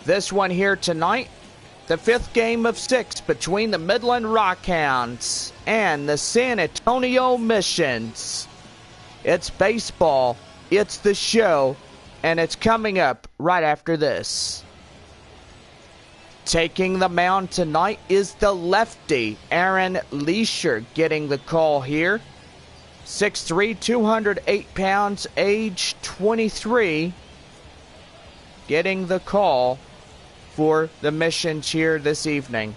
This one here tonight, the 5th game of 6 between the Midland Rockhounds and the San Antonio Missions. It's baseball, it's the show, and it's coming up right after this. Taking the mound tonight is the lefty, Aaron Leisure, getting the call here. 6'3", 208 pounds, age 23, getting the call for the Missions here this evening.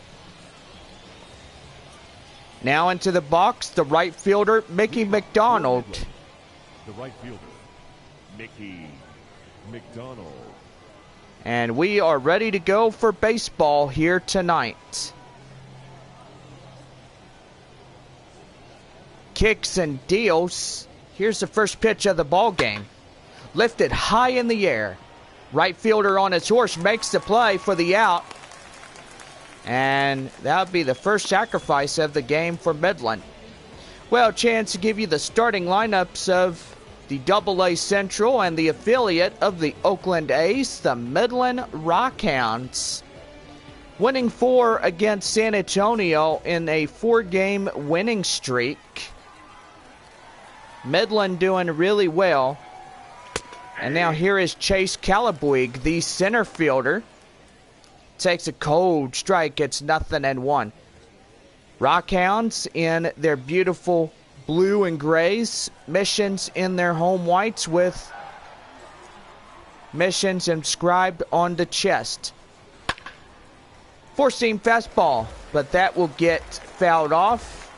Now into the box, the right fielder, Mickey McDonald. The right fielder, Mickey McDonald. And we are ready to go for baseball here tonight. Kicks and deals. Here's the first pitch of the ball game. Lifted high in the air. Right fielder on his horse makes the play for the out. And that would be the first sacrifice of the game for Midland. Well, a chance to give you the starting lineups of the AA Central and the affiliate of the Oakland A's, the Midland Rockhounds. Winning 4 against San Antonio in a 4-game winning streak. Midland doing really well. And now here is Chase Calabuig, the center fielder. Takes a cold strike. It's 0-1. Rockhounds in their beautiful blue and grays. Missions in their home whites with Missions inscribed on the chest. Four-seam fastball, but that will get fouled off.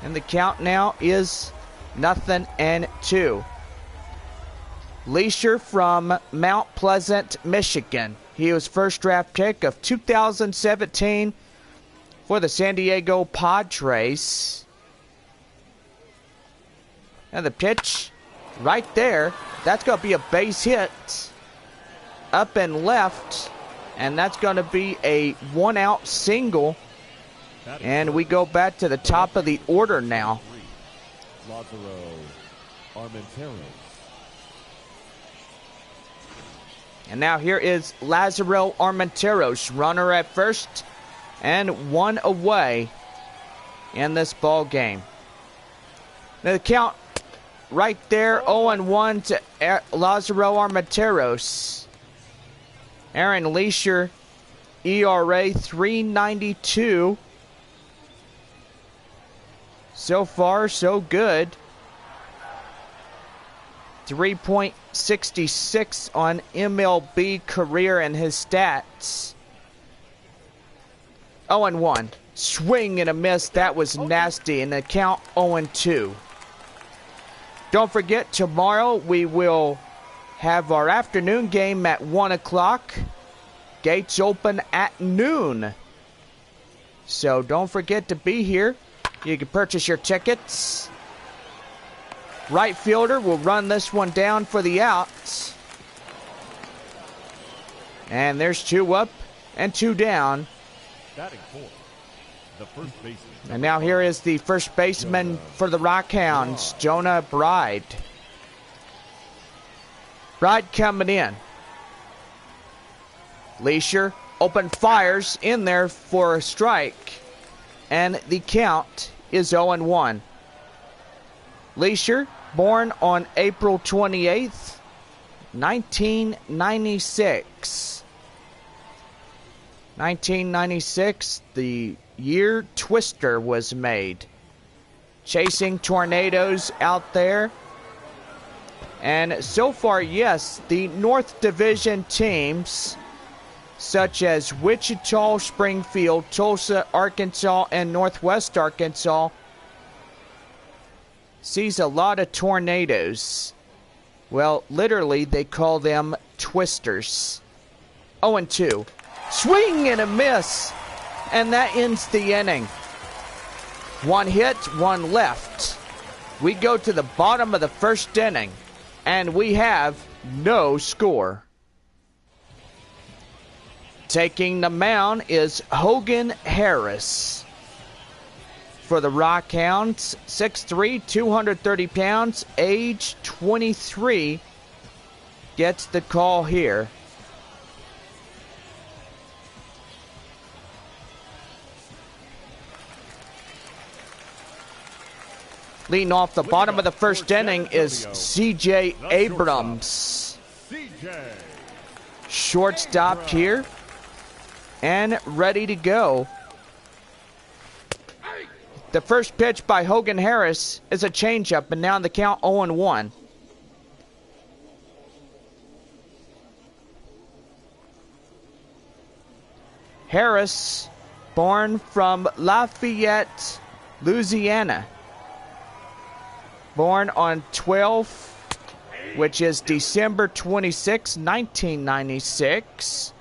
And the count now is 0-2. Leisure from Mount Pleasant, Michigan. He was first draft pick of 2017 for the San Diego Padres. And the pitch right there, that's going to be a base hit up and left. And that's going to be a 1-out single. And we go back to the top of the order now. And now here is Lazaro Armenteros, runner at first and 1 away in this ball game. Now the count right there, 0-1 to Lazaro Armenteros. Aaron Leisure, ERA 3.92. So far, so good. 3.66 on MLB career and his stats. 0-1. Swing and a miss. That was nasty. And the count 0-2. Don't forget, tomorrow we will have our afternoon game at 1 o'clock. Gates open at noon. So don't forget to be here. You can purchase your tickets. Right fielder will run this one down for the outs. And there's 2 up and 2 down. Batting fourth, the first baseman. And now here is the first baseman for the Rockhounds, Jonah Bride. Bride coming in. Leisure open fires in there for a strike. And the count is 0-1. Leisure, born on April 28th, 1996. 1996, the year Twister was made. Chasing tornadoes out there. And so far, yes, the North Division teams, such as Wichita, Springfield, Tulsa, Arkansas, and Northwest Arkansas, sees a lot of tornadoes. Well, literally, they call them twisters. 0-2. Swing and a miss. And that ends the inning. 1 hit, 1 left. We go to the bottom of the first inning, and we have no score. Taking the mound is Hogan Harris. For the Rockhounds, 6'3", 230 pounds, age 23, gets the call here. Leading off the bottom of the first inning is C.J. Abrams. Shortstop here. And ready to go. The first pitch by Hogan Harris is a changeup, and now the count 0-1. Harris, born from Lafayette, Louisiana. Born on 12, which is December 26, 1996.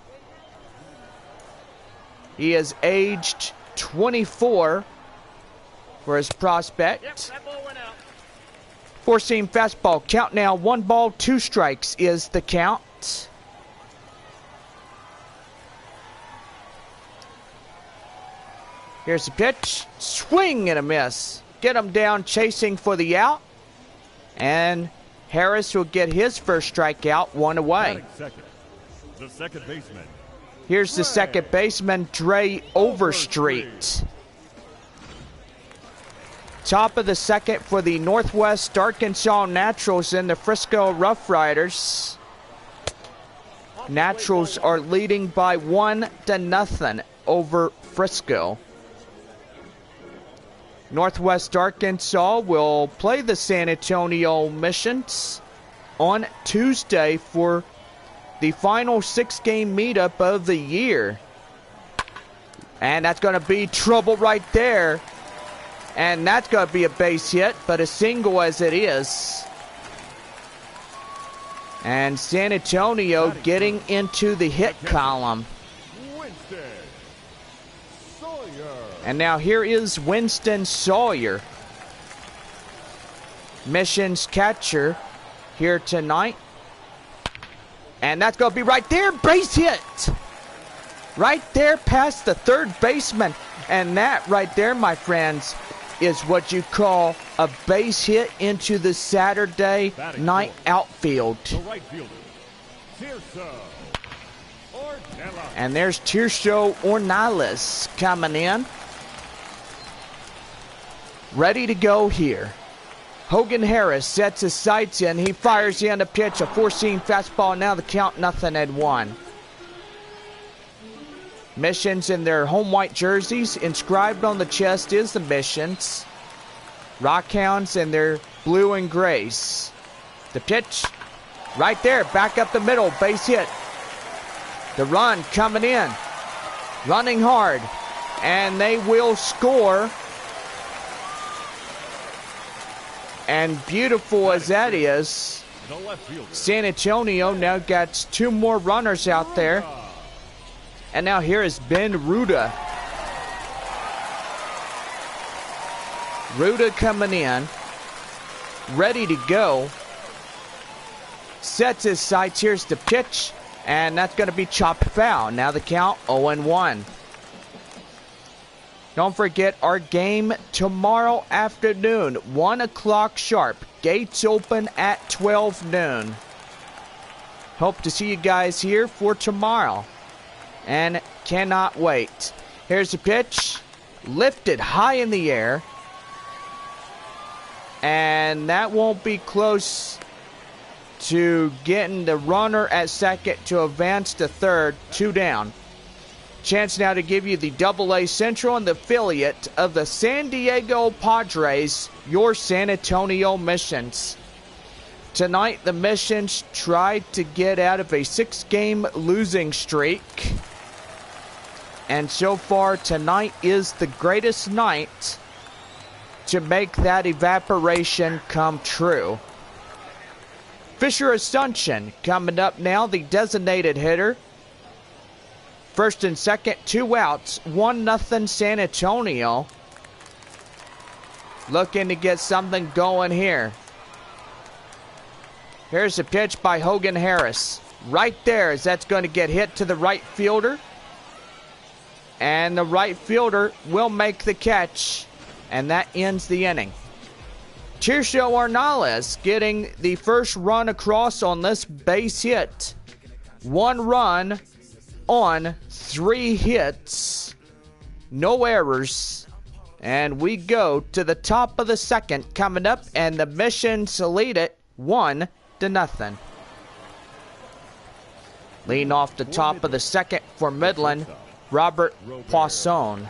He is aged 24 for his prospect. Yep, that ball went out. Four-seam fastball. Count now. 1 ball, 2 strikes is the count. Here's the pitch. Swing and a miss. Get him down, chasing for the out. And Harris will get his first strikeout, 1 away. The second baseman. Here's the second baseman, Dre Overstreet. Top of the second for the Northwest Arkansas Naturals and the Frisco Rough Riders. Naturals are leading by 1-0 over Frisco. Northwest Arkansas will play the San Antonio Missions on Tuesday for the final 6-game meetup of the year. And that's going to be trouble right there. And that's going to be a base hit, but a single as it is. And San Antonio getting into the hit column. And now here is Winston Sawyer, Missions catcher here tonight. And that's going to be right there, base hit. Right there past the third baseman. And that right there, my friends, is what you call a base hit into the Saturday night outfield. And there's Tirso Ornelas coming in. Ready to go here. Hogan Harris sets his sights in. He fires in a pitch, a four-seam fastball. Now the count 0-1. Missions in their home white jerseys. Inscribed on the chest is the Missions. Rockhounds in their blue and grays. The pitch right there, back up the middle, base hit. The run coming in, running hard, and they will score. And beautiful as that is, San Antonio now got 2 more runners out there. And now here is Ben Ruda. Ruda coming in, ready to go. Sets his sights. Here's the pitch, and that's going to be chopped foul. Now the count 0-1. Don't forget our game tomorrow afternoon, 1 o'clock sharp. Gates open at 12 noon. Hope to see you guys here for tomorrow. And cannot wait. Here's the pitch. Lifted high in the air. And that won't be close to getting the runner at second to advance to third. 2 down. Chance now to give you the AA Central and the affiliate of the San Diego Padres, your San Antonio Missions. Tonight, the Missions tried to get out of a 6-game losing streak. And so far, tonight is the greatest night to make that evaporation come true. Fisher Asuncion coming up now, the designated hitter. First and second, 2 outs, 1-0 San Antonio. Looking to get something going here. Here's a pitch by Hogan Harris. Right there, as that's going to get hit to the right fielder. And the right fielder will make the catch. And that ends the inning. Tirso Ornelas getting the first run across on this base hit. 1 run on 3 hits. No errors. And we go to the top of the second coming up, and the Missions lead it 1-0. Leading off the top of the second for Midland, Robert Poisson.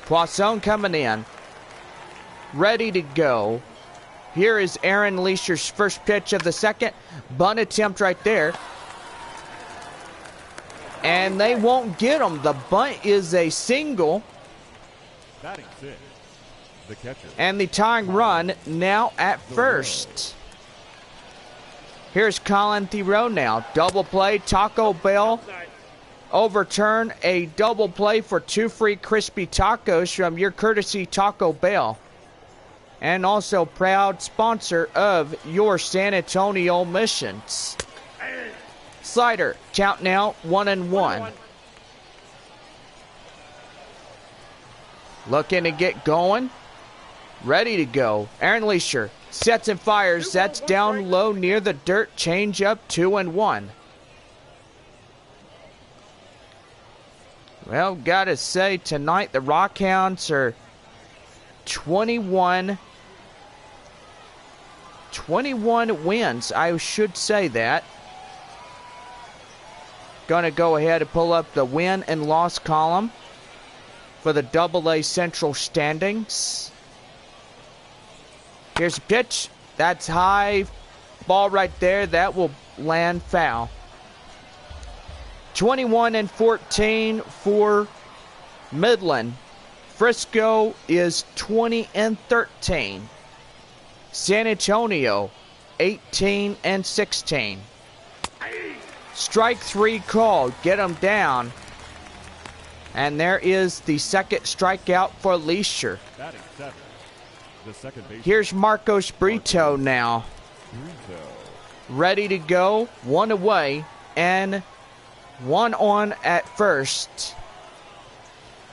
Poisson coming in, ready to go. Here is Aaron Leisher's first pitch of the second. Bunt attempt right there. And they won't get him. The bunt is a single. The catcher. And the tying run now at first. Here's Colin Theroux now. Double play, Taco Bell. Overturn a double play for 2 free crispy tacos from your courtesy Taco Bell. And also proud sponsor of your San Antonio Missions. Slider, count now 1-1. Looking to get going. Ready to go. Aaron Leisher sets and fires. That's down low near the dirt. Change up 2-1. Well, gotta say, tonight the Rockhounds are 21 wins. I should say that. Gonna go ahead and pull up the win and loss column for the AA Central standings. Here's a pitch. That's high. Ball right there. That will land foul. 21-14 for Midland. Frisco is 20-13. San Antonio 18-16. Strike 3 called. Get them down. And there is the second strikeout for Leisher. Here's Marcos Brito now. Ready to go. 1 away and 1 on at first.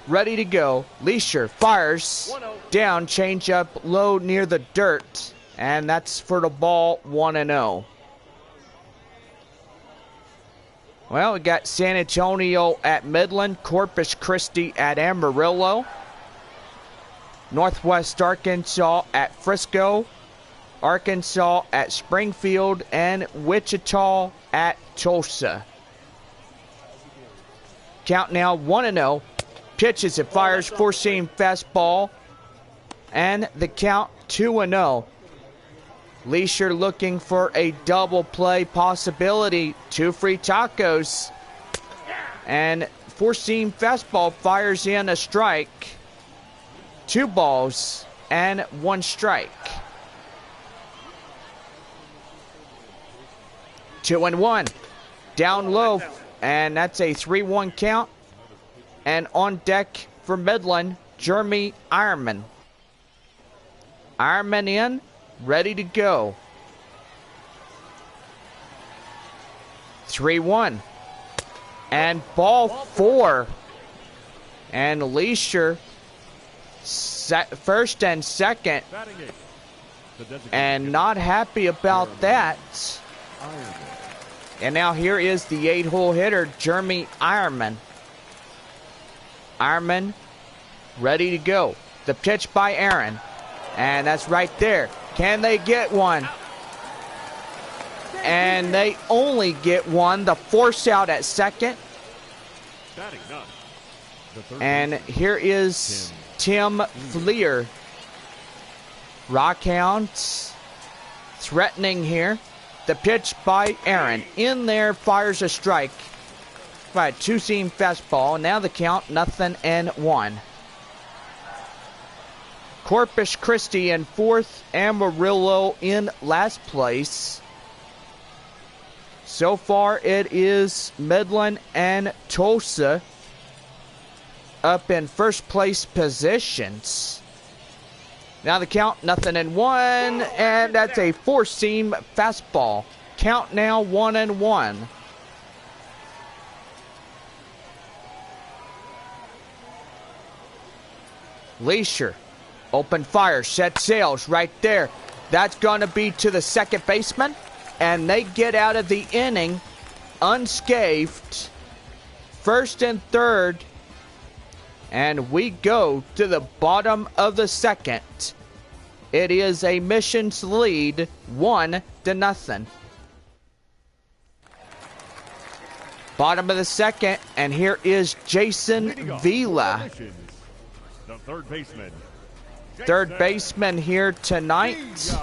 Ready to go. Leisher fires down, change up low near the dirt. And that's for the ball, 1-0. Well, we got San Antonio at Midland, Corpus Christi at Amarillo, Northwest Arkansas at Frisco, Arkansas at Springfield, and Wichita at Tulsa. Count now 1-0. Pitches and fires, 4-seam fastball, and the count 2-0. Leisher looking for a double play possibility. 2 free tacos. And 4-seam fastball fires in a strike. 2 balls and 1 strike. 2-1. Down low. And that's a 3-1 count. And on deck for Midland, Jeremy Ironman. Ironman in. Ready to go. 3-1. And ball 4. And Leisher first and second. And not happy about that. And now here is the 8-hole hitter, Jeremy Ironman. Ironman ready to go. The pitch by Aaron. And that's right there. Can they get one? And they only get one. The force out at second. And here is Tim Fleer. Rockhounds threatening here. The pitch by Aaron. In there, fires a strike. By a 2-seam fastball. Now the count 0-1. Corpus Christi in 4th, Amarillo in last place. So far it is Midland and Tulsa up in first place positions. Now the count 0-1, and that's a 4-seam fastball. Count now 1-1. Leisher. Open fire, set sails right there. That's going to be to the second baseman. And they get out of the inning unscathed. First and third And we go to the bottom of the second. It is a missions lead, 1-0. Bottom of the second, and here is Jason Vila. The third baseman. Third baseman here tonight.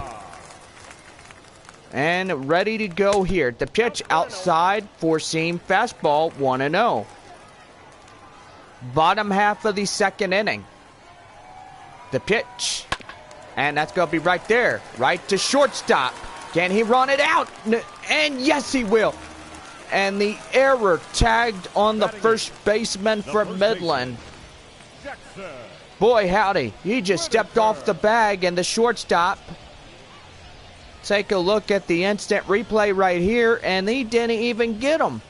And ready to go here. The pitch outside, four-seam fastball, 1-0. Bottom half of the second inning. The pitch. And that's going to be right there. Right to shortstop. Can he run it out? And yes, he will. And the error tagged on the first baseman for Midland. Boy, howdy. He just stepped off the bag, and the shortstop. Take a look at the instant replay right here, and he didn't even get him.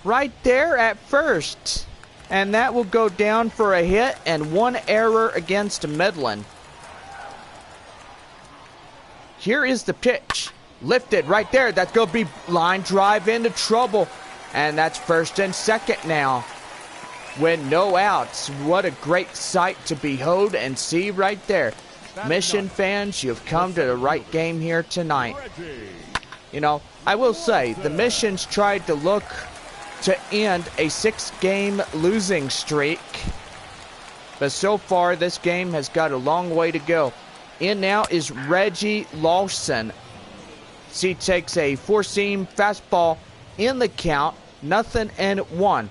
Right there at first. And that will go down for a hit and one error against Midland. Here is the pitch. Lifted right there. That's going to be line drive into trouble. And that's first and second now. With no outs. What a great sight to behold and see right there. Mission fans, you've come to the right game here tonight. You know, I will say, the Missions tried to look to end a 6-game losing streak. But so far, this game has got a long way to go. In now is Reggie Lawson. He takes a four-seam fastball in the count, 0-1.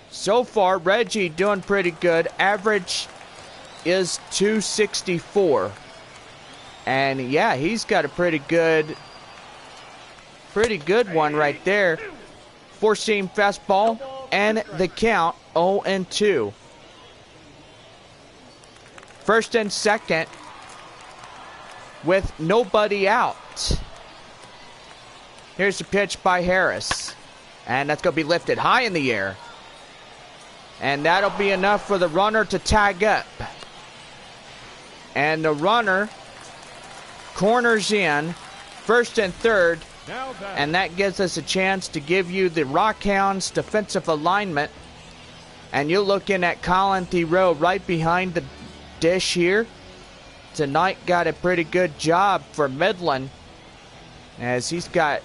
So far, Reggie doing pretty good. Average is 264. And yeah, he's got a pretty good one right there. Four-seam fastball and the count 0-2. First and second with nobody out. Here's the pitch by Harris. And that's going to be lifted high in the air. And that'll be enough for the runner to tag up. And the runner corners in first and third. And that gives us a chance to give you the Rockhounds defensive alignment. And you're looking at Colin Thoreau right behind the dish here. Tonight got a pretty good job for Midland, as he's got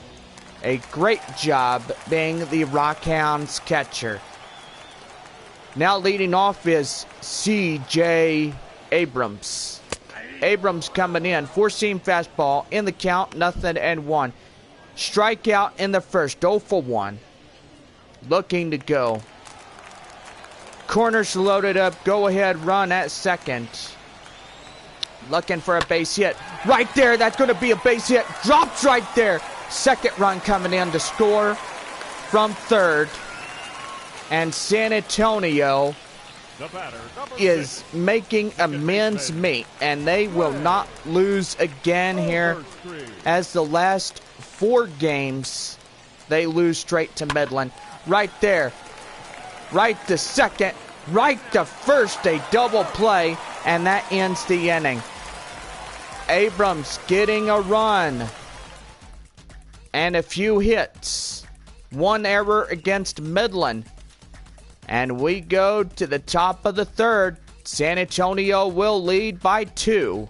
a great job being the Rockhounds catcher. Now leading off is C.J. Abrams. Abrams coming in. Four-seam fastball in the count, 0-1. Strikeout in the first, 0-1. Looking to go. Corners loaded up. Go ahead run at second. Looking for a base hit. Right there. That's going to be a base hit. Drops right there. Second run coming in to score from third. And San Antonio is making amends meet. And they will not lose again here. As the last 4 games, they lose straight to Midland. Right there. Right to second. Right to first. A double play. And that ends the inning. Abrams getting a run. And a few hits. One error against Midland. And we go to the top of the third. San Antonio will lead by 2.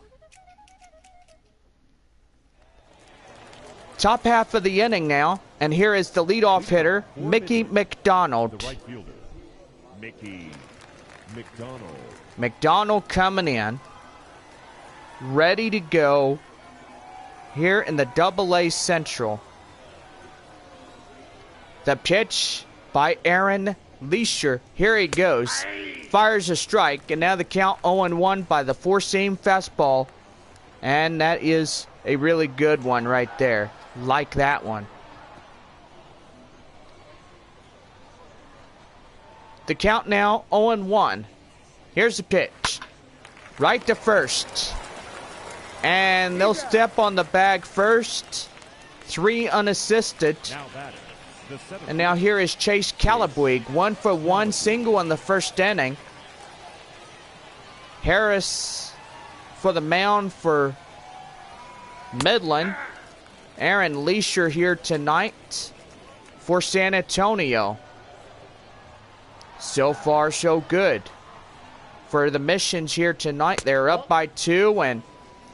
Top half of the inning now. And here is the leadoff hitter, Mickey McDonald. The right fielder, Mickey McDonald. McDonald coming in. Ready to go here in the AA Central. The pitch by Aaron Leisure. Here he goes. Fires a strike, and now the count 0-1 by the four-seam fastball. And that is a really good one right there. Like that one. The count now 0-1. Here's the pitch. Right to first. And they'll step on the bag first. 3 unassisted. And now here is Chase Calabuig. 1-for-1 single in the first inning. Harris for the mound for Midland. Aaron Leisure here tonight for San Antonio. So far, so good. For the missions here tonight, they're up by 2, and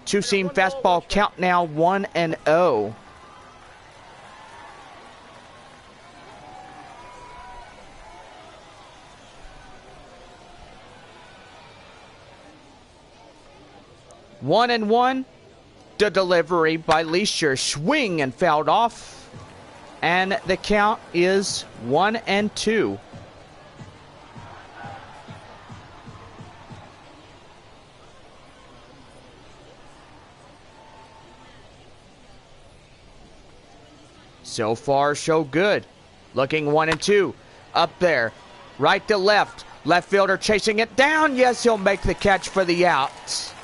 two-seam fastball count now 1-0. One and one. The delivery by Leisure, swing and fouled off, and the count is 1-2. So far, so good. Looking 1-2. Up there. Right to left. Left fielder chasing it down. Yes, he'll make the catch for the out.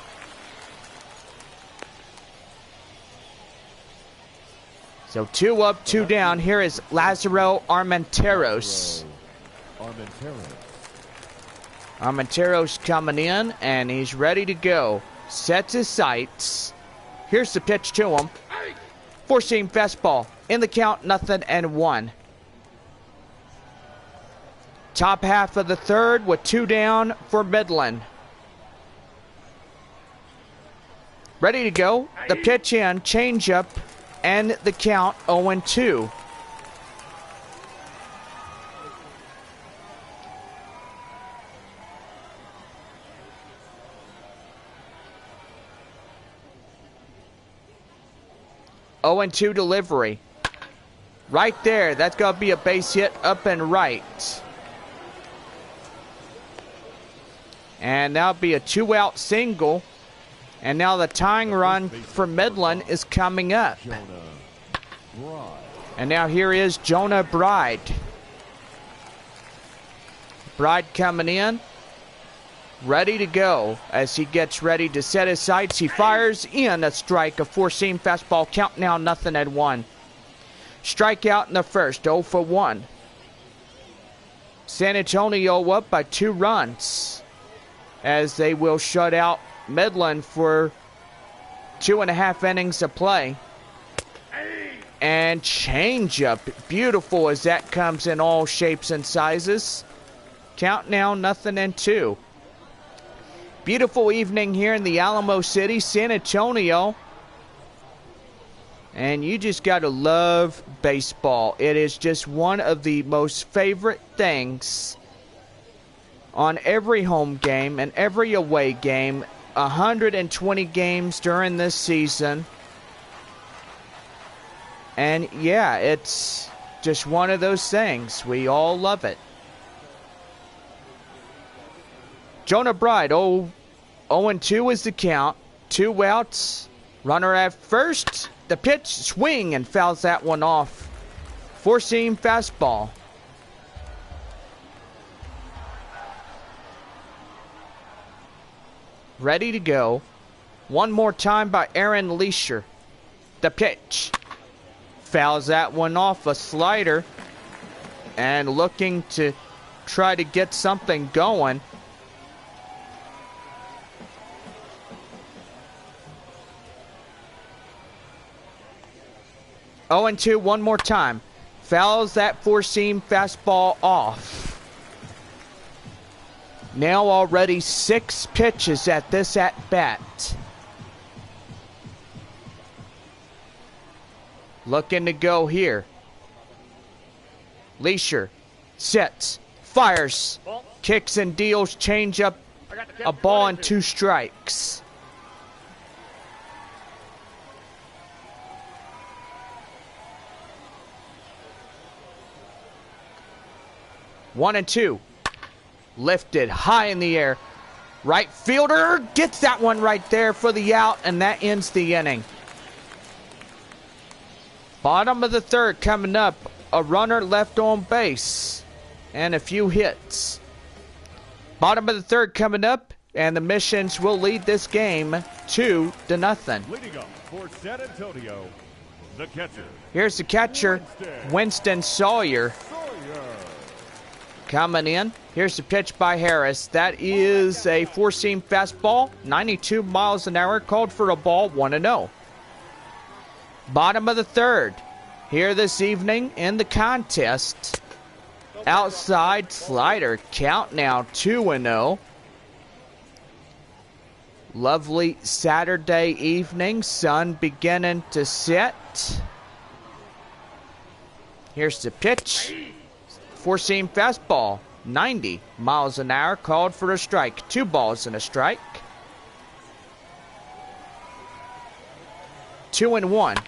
So 2 up, 2 down. Here is Lazaro Armenteros. Armenteros coming in, and he's ready to go. Sets his sights. Here's the pitch to him. Four-seam fastball. In the count, 0-1. Top half of the third with 2 down for Midland. Ready to go. The pitch in, changeup, and the count 0-2. Oh, and 2 delivery. Right there. That's going to be a base hit up and right. And that'll be a 2-out single. And now the tying run for Midland is coming up. And now here is Jonah Bride. Bride coming in. Ready to go as he gets ready to set his sights. He fires in a strike, a four-seam fastball. Count now 0-1. Strikeout in the first, 0 for 1. San Antonio up by 2 runs as they will shut out Midland for 2.5 innings of play. And changeup, beautiful as that comes in all shapes and sizes. Count now 0-2. Beautiful evening here in the Alamo City, San Antonio. And you just got to love baseball. It is just one of the most favorite things on every home game and every away game. 120 games during this season. And yeah, it's just one of those things. We all love it. Jonah Bride, 0-2 is the count. 2 outs. Runner at first. The pitch, swing, and fouls that one off. Four-seam fastball. Ready to go. One more time by Aaron Leisure. The pitch. Fouls that one off, a slider. And looking to try to get something going. Oh, and 2 one more time. Fouls that four-seam fastball off. Now already 6 pitches at this at-bat. Looking to go here. Leisure sets, fires, kicks and deals, change up a ball and 2 strikes. One and 2. Lifted high in the air. Right fielder gets that one right there for the out, and that ends the inning. Bottom of the third coming up. A runner left on base and a few hits. Bottom of the third coming up, and the Missions will lead this game 2-0. Leading up for San Antonio, the catcher. Here's the catcher, Winston Sawyer. Coming in. Here's the pitch by Harris. That is a four-seam fastball, 92 miles an hour, called for a ball, 1-0. Bottom of the third. Here this evening in the contest, Outside slider. Count now 2-0. Lovely Saturday evening. Sun beginning to set. Here's the pitch. Four-seam fastball. 90 miles an hour. Called for a strike. 2 balls and a strike. 2-1.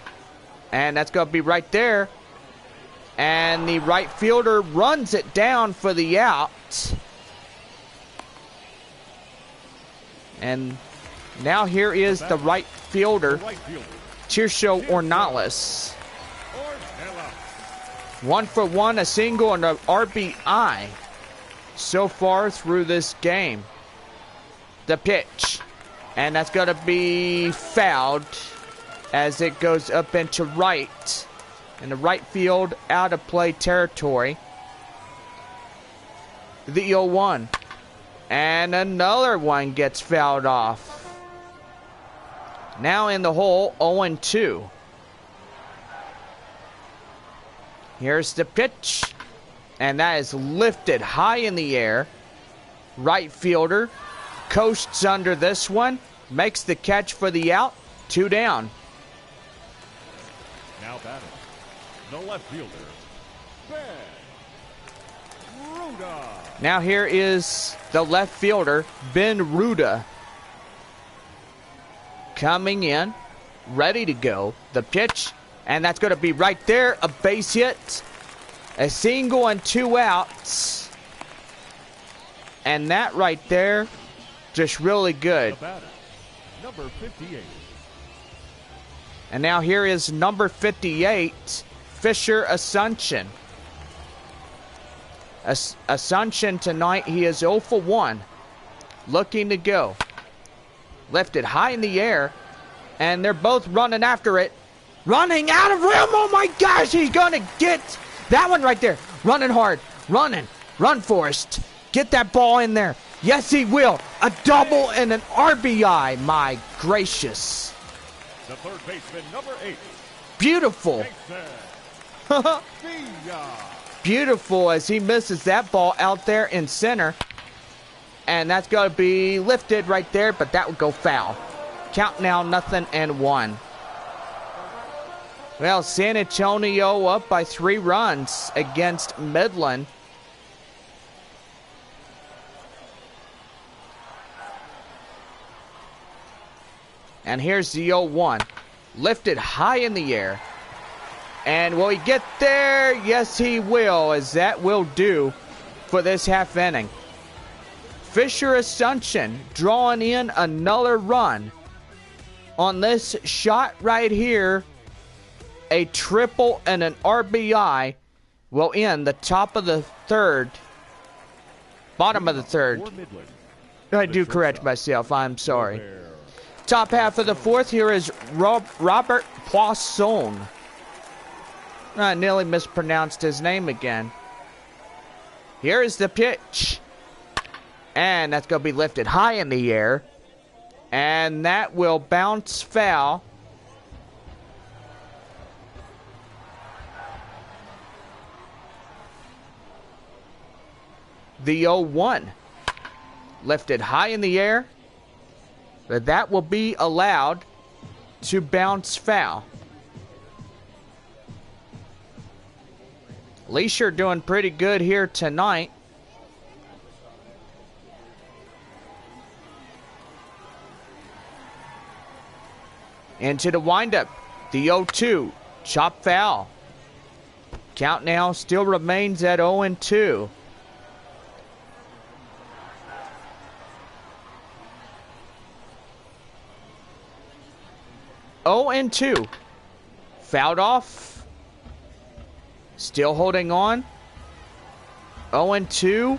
And that's going to be right there. And the right fielder runs it down for the out. And now here is the right fielder, Tirso Ornelas. 1 for 1, a single and an RBI so far through this game. The pitch. And that's going to be fouled as it goes up into right. In the right field, out of play territory. The 0-1. And another one gets fouled off. Now in the hole, 0-2. Here's the pitch. And that is lifted high in the air. Right fielder coasts under this one. Makes the catch for the out. 2 down. Now batting, the left fielder, Ben Ruda. Now here is the left fielder, Ben Ruda. Coming in, ready to go. The pitch, and that's going to be right there. A base hit, a single and 2 outs. And that right there, just really good. The batter, number 58. And now here is number 58, Fisher Asuncion. Asuncion tonight, he is 0 for 1. Looking to go. Lifted high in the air. And they're both running after it. Running out of room. Oh my gosh, he's going to get that one right there. Running hard. Running. Run, Forrest. Get that ball in there. Yes, he will. A double and an RBI. My gracious. The third baseman, number 8. Beautiful. Beautiful as he misses that ball out there in center. And that's going to be lifted right there, but that would go foul. Count now 0-1. Well, San Antonio up by 3 runs against Midland. And here's the 0-1. Lifted high in the air. And will he get there? Yes, he will, as that will do for this half inning. Fisher Asuncion drawing in another run on this shot right here. A triple and an RBI will end the top of the third. Bottom of the third. I do correct myself. I'm sorry. Top half of the fourth, here is Robert Poisson. I nearly mispronounced his name again. Here is the pitch. And that's going to be lifted high in the air. And that will bounce foul. The 0-1. Lifted high in the air. But that will be allowed to bounce foul. Leisure doing pretty good here tonight. Into the windup. The 0-2. Chop foul. Count now still remains at 0-2. And 2. Fouled off. Still holding on. 0-2.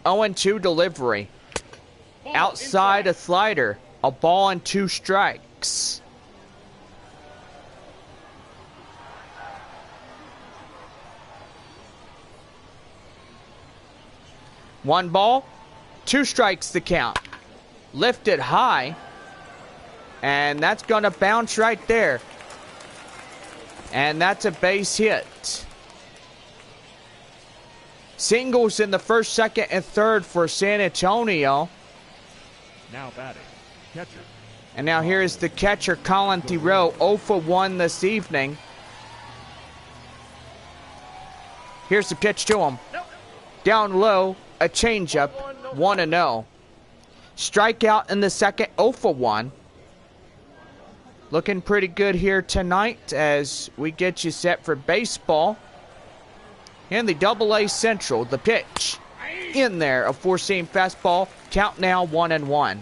And 2 delivery. Outside a slider. A ball and 2 strikes. One ball, 2 strikes the count. lifted high, and that's going to bounce right there. And that's a base hit. Singles in the first, second, and third for San Antonio. Now batting, catcher. And now here is the catcher, Colin Thoreau, 0 for 1 this evening. Here's the pitch to him. Down low, a changeup, 1-0. Strikeout in the second, 0 for 1. Looking pretty good here tonight as we get you set for baseball. In the Double-A Central, the pitch. In there, a four-seam fastball. Count now 1-1.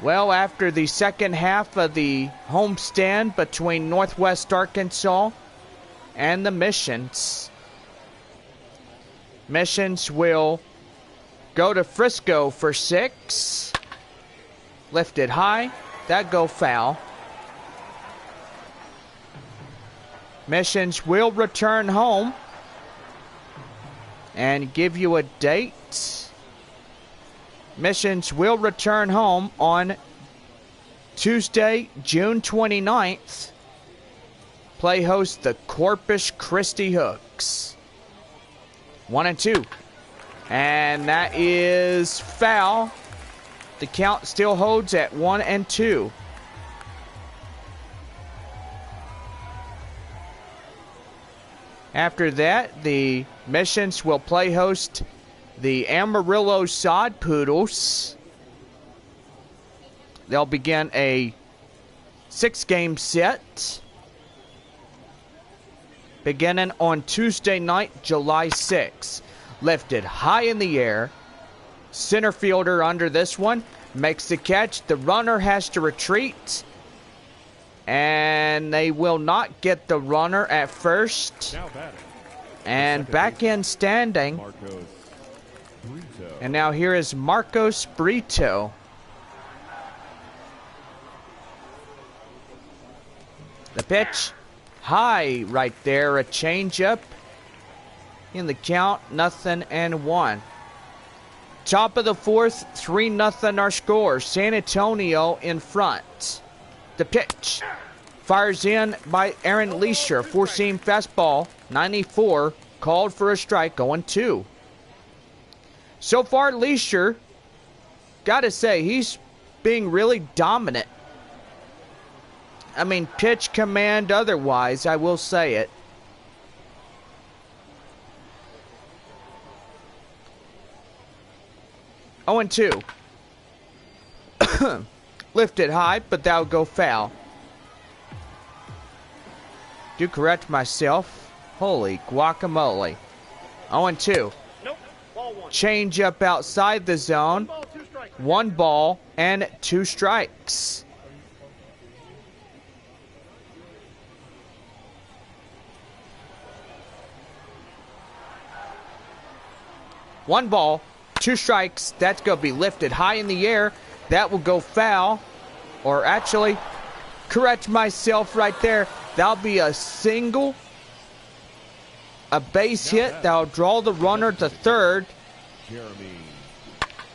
Well, after the second half of the homestand between Northwest Arkansas and the Missions, Missions will go to Frisco for 6. Lifted high. That go foul. Missions will return home and give you a date. Missions will return home on Tuesday, June 29th. Play host the Corpus Christi Hooks. 1-2. And that is foul. The count still holds at 1-2. After that, the Missions will play host the Amarillo Sod Poodles. They'll begin a 6-game set beginning on Tuesday night, July 6th. Lifted high in the air. Center fielder under this one makes the catch. The runner has to retreat. And they will not get the runner at first. And back in standing. And now here is Marcos Brito. The pitch. High right there. A changeup. In the count. 0-1. Top of the fourth. 3-0 our score. San Antonio in front. The pitch. Fires in by Aaron Leisure. Four-seam fastball. 94. Called for a strike. 0-2. So far, Leisure, gotta say, he's being really dominant. I mean, pitch command otherwise, I will say it. Oh, and 2. Lifted high, but that'll go foul. Do correct myself. Holy guacamole. 0 and 2. Change up outside the zone. 1 ball and 2 strikes. One ball, 2 strikes. That's going to be lifted high in the air. That will go foul. Or actually, correct myself right there. That'll be a single. A base hit. That'll draw the runner to third.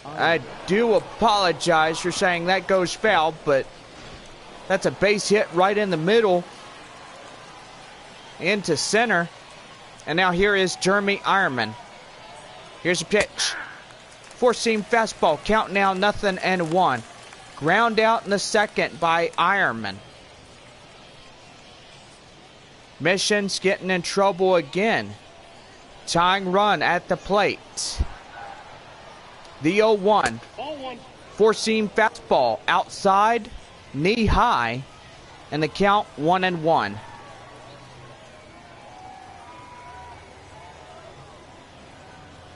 I do apologize for saying that goes foul, but that's a base hit right in the middle into center. And now here is Jeremy Ironman. Here's a pitch. Four-seam fastball. Count now 0-1. Ground out in the second by Ironman. Missions getting in trouble again. Tying run at the plate. The 0-1. Four-seam fastball outside, knee high, and the count 1-1.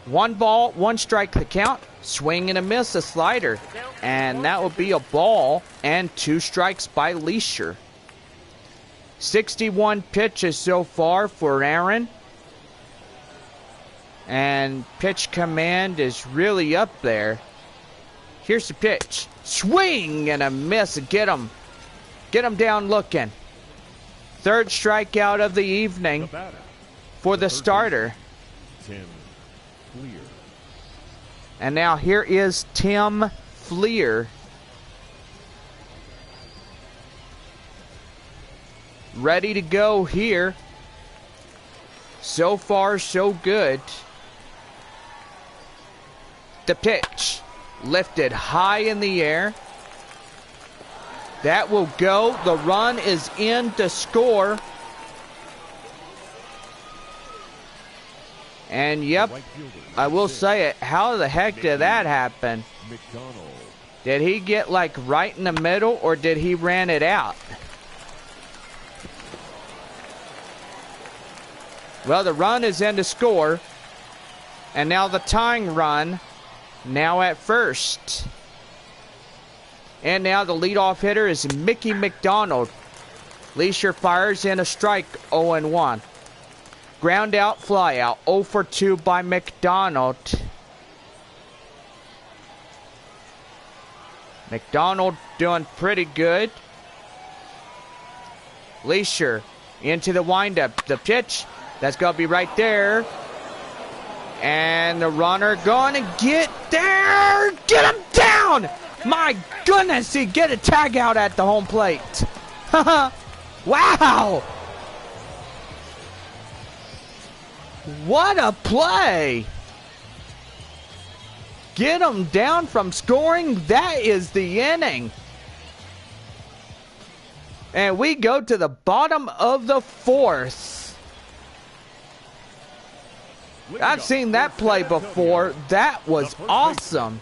One ball, 1 strike the count. Swing and a miss, a slider. And that will be a ball and 2 strikes by Leisure. 61 pitches so far for Aaron. And pitch command is really up there. Here's the pitch. Swing and a miss. Get him. Get him down looking. 3rd strikeout of the evening for the starter. And now here is Tim Fleer. Ready to go here. So far, so good. The pitch lifted high in the air. That will go. The run is in to score. And yep, I will say it. How the heck did that happen? Did he get like right in the middle, or did he ran it out? Well, the run is in to score. And now the tying run, now at first. And now the leadoff hitter is Mickey McDonald. Leisure fires in a strike, 0-1. Ground out, fly out, 0 for 2 by McDonald. McDonald doing pretty good. Leisure into the windup. The pitch, that's going to be right there. And the runner going to get there. Get him down! My goodness, he get a tag out at the home plate. Wow! What a play! Get him down from scoring. That is the inning. And we go to the bottom of the fourth. I've seen that play before. That was awesome.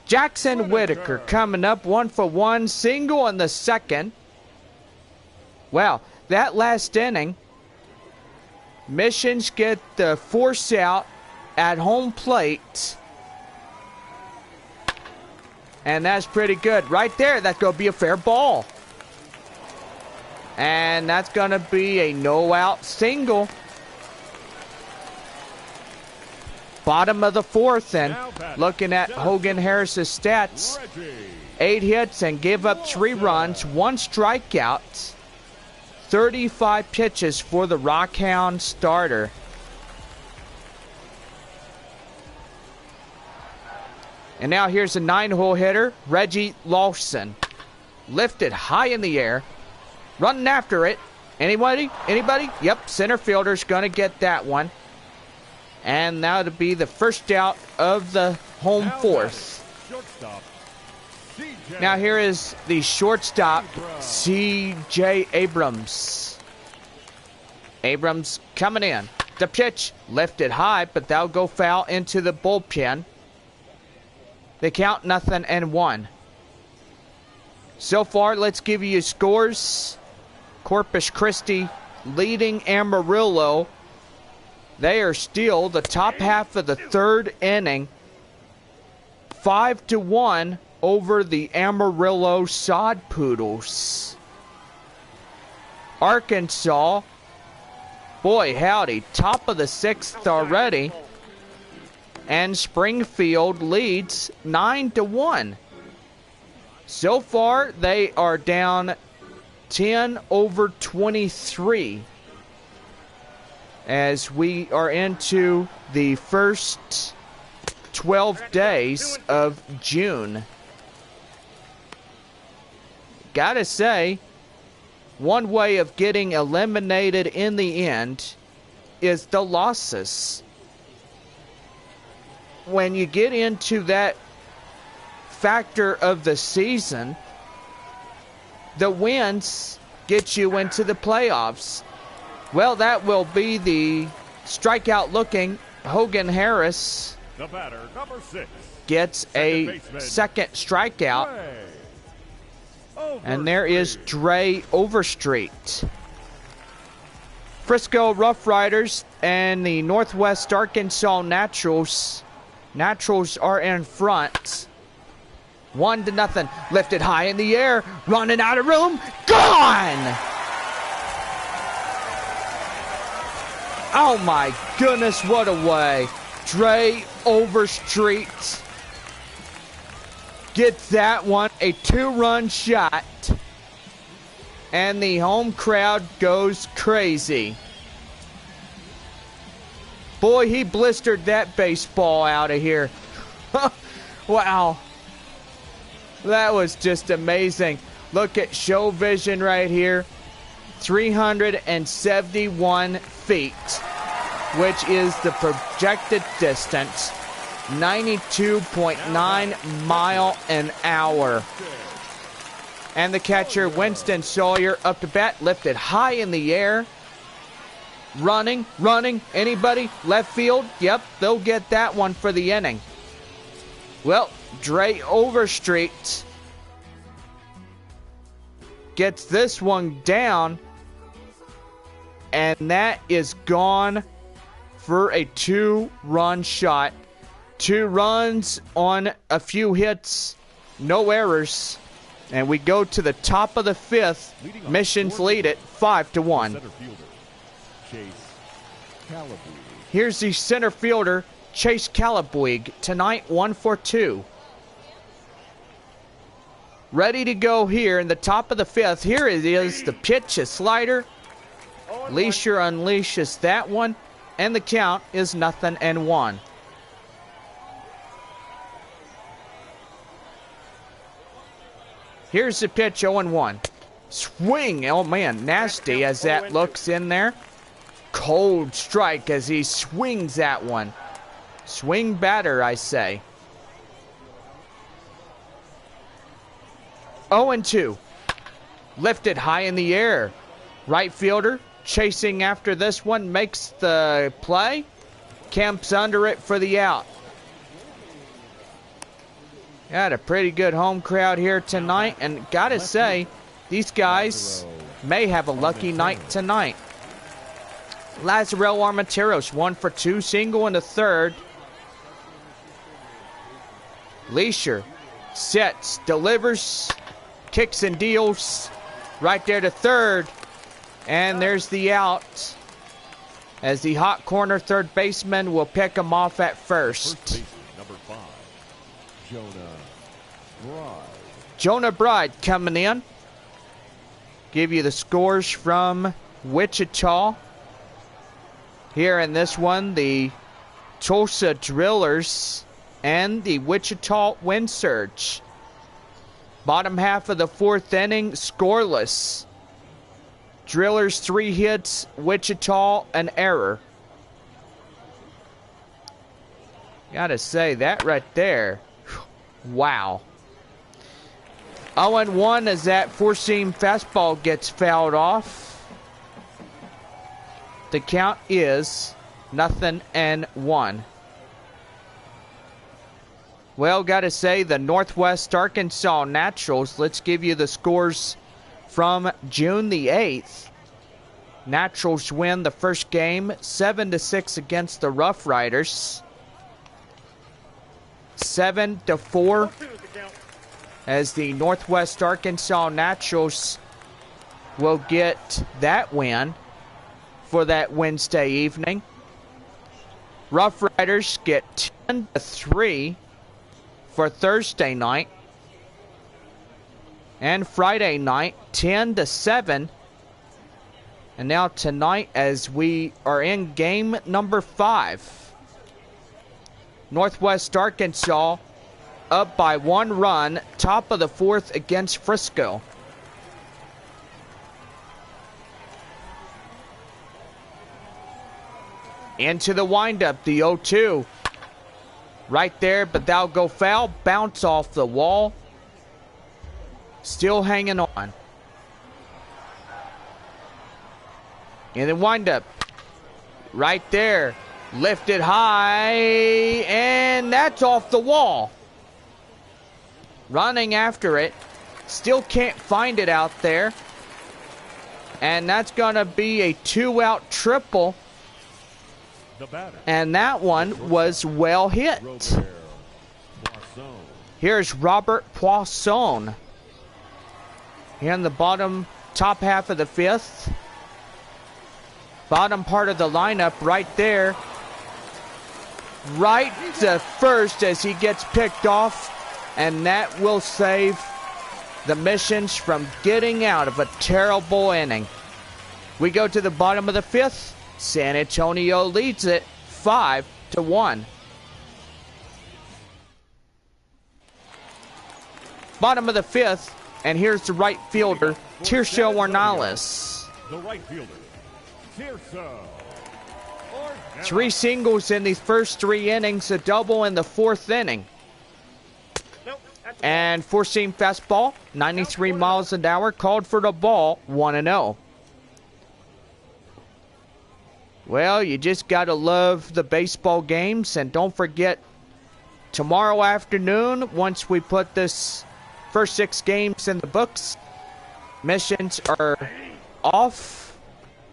Jackson Whitaker coming up, 1 for 1, single in the second. Wow, that last inning, Missions get the force out at home plate. And that's pretty good. Right there, that's going to be a fair ball. And that's going to be a no-out single. Bottom of the fourth, and looking at Hogan Harris's stats, 8 hits and gave up 3 runs, 1 strikeout, 35 pitches for the Rockhound starter. And now here's a 9-hole hitter, Reggie Lawson. Lifted high in the air, running after it. Anybody? Anybody? Yep, center fielder's going to get that one. And now to be the first out of the home fourth. Now here is the shortstop, C.J. Abrams. Abrams coming in. The pitch lifted high, but that'll go foul into the bullpen. They count 0-1. So far, let's give you scores. Corpus Christi leading Amarillo. They are still the top half of the third inning. 5-1 over the Amarillo Sod Poodles. Arkansas, boy howdy, top of the 6th already. And Springfield leads 9-1. So far, they are down 10/23. As we are into the first 12 days of June. Gotta say, one way of getting eliminated in the end is the losses. When you get into that factor of the season, the wins get you into the playoffs. Well, that will be the strikeout looking Hogan Harris. The batter, number 6. Gets a second strikeout. And there is Dre Overstreet. Frisco Rough Riders and the Northwest Arkansas Naturals. Naturals are in front. 1-0. Lifted high in the air. Running out of room. Gone! Oh my goodness, what a way. Dre Overstreet gets that one, a 2-run shot. And the home crowd goes crazy. Boy, he blistered that baseball out of here. Wow. That was just amazing. Look at show vision right here. 371 feet, which is the projected distance. 92.9 mile an hour. And the catcher, Winston Sawyer, up to bat, lifted high in the air. Running. Anybody? Left field? Yep, they'll get that one for the inning. Well, Dre Overstreet gets this one down. And that is gone for a 2-run shot. 2 runs on a few hits. No errors. And we go to the top of the 5th. Missions lead it 5-1. Here's the center fielder, Chase Calabuig. Tonight, 1-for-2. Ready to go here in the top of the 5th. Here it is. The pitch, a slider. Leisure unleashes that one. And the count is 0-1. Here's the pitch, 0-1. Swing. Oh, man, nasty as that looks in there. Cold strike as he swings that one. Swing batter, I say. 0-2. Lifted high in the air. Right fielder chasing after this one. Makes the play. Kemp's under it for the out. Got a pretty good home crowd here tonight. And gotta say, these guys may have a lucky night tonight. Lazarel Armenteros, 1-for-2, single in the 3rd. Leisure sets, delivers, kicks and deals. Right there to 3rd. And there's the out. As the hot corner third baseman will pick him off at first. Number 5, Jonah Bride. Jonah Bride coming in. Give you the scores from Wichita. Here in this one, the Tulsa Drillers and the Wichita Wind Surge. Bottom half of the 4th inning, scoreless. Drillers 3 hits, Wichita an error. Gotta say, that right there, wow. 0-1 as that 4-seam fastball gets fouled off. The count is 0-1. Well, gotta say, the Northwest Arkansas Naturals, let's give you the scores from June the 8th. Naturals win the first game 7-6 against the Rough Riders. 7-4 as the Northwest Arkansas Naturals will get that win for that Wednesday evening. Rough Riders get 10-3 for Thursday night. And Friday night, 10-7. And now tonight, as we are in game number 5. Northwest Arkansas up by 1 run, top of the 4th against Frisco. Into the windup, the 0-2. Right there, but that'll go foul. Bounce off the wall. Still hanging on. In the windup. Right there. Lifted high. And that's off the wall. Running after it. Still can't find it out there. And that's going to be a 2-out triple. And that one was well hit. Here's Robert Poisson. Here in the top half of the 5th. Bottom part of the lineup right there. Right to first as he gets picked off. And that will save the Missions from getting out of a terrible inning. We go to the bottom of the 5th. San Antonio leads it 5-1. Bottom of the 5th, and here's the right fielder, Tirso Ornelas. The right fielder, Tirso. 3 singles in these first 3 innings, a double in the 4th inning. And 4-seam fastball, 93 miles an hour, called for the ball, 1-0. Well, you just got to love the baseball games, and don't forget, tomorrow afternoon, once we put this first 6 games in the books, missions are off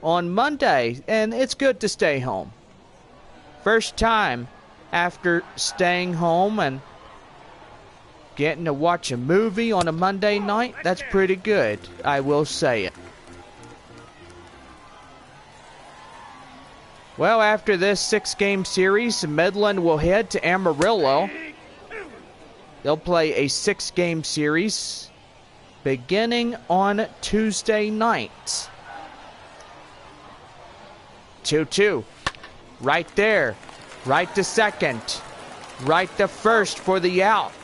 on Monday, and it's good to stay home. First time after staying home and getting to watch a movie on a Monday night, that's pretty good, I will say it. Well, after this 6-game series, Midland will head to Amarillo. They'll play a 6-game series beginning on Tuesday night. 2-2. Right there. Right to second. Right to first for the out.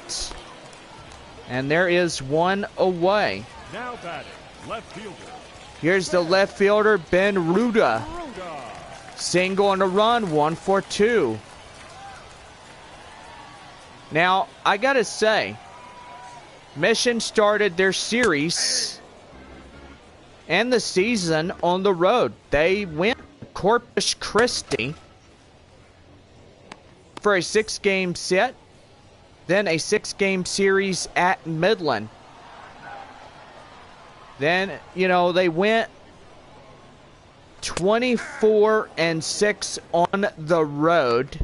And there is one away. Now batting, left fielder. Here's the left fielder, Ben Ruda. Single and a run, 1-for-2. Now, I gotta say, Mission started their series and the season on the road. They went to Corpus Christi for a 6-game set, then a 6-game series at Midland. Then, you know, they went 24-6 on the road.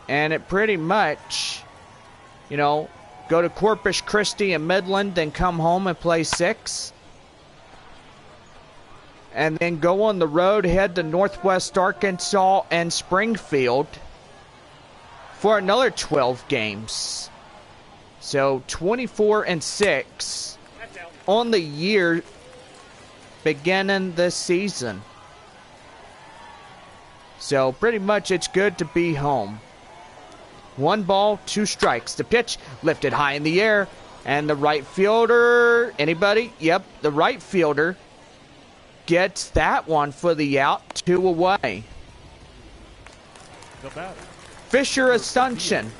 And it pretty much, you know, go to Corpus Christi and Midland, then come home and play 6. And then go on the road, head to Northwest Arkansas and Springfield for another 12 games. So 24-6 on the year beginning this season. So pretty much it's good to be home. 1 ball, 2 strikes. The pitch lifted high in the air, and the right fielder, anybody? Yep, the right fielder gets that one for the out, 2 away. Fisher Assumption,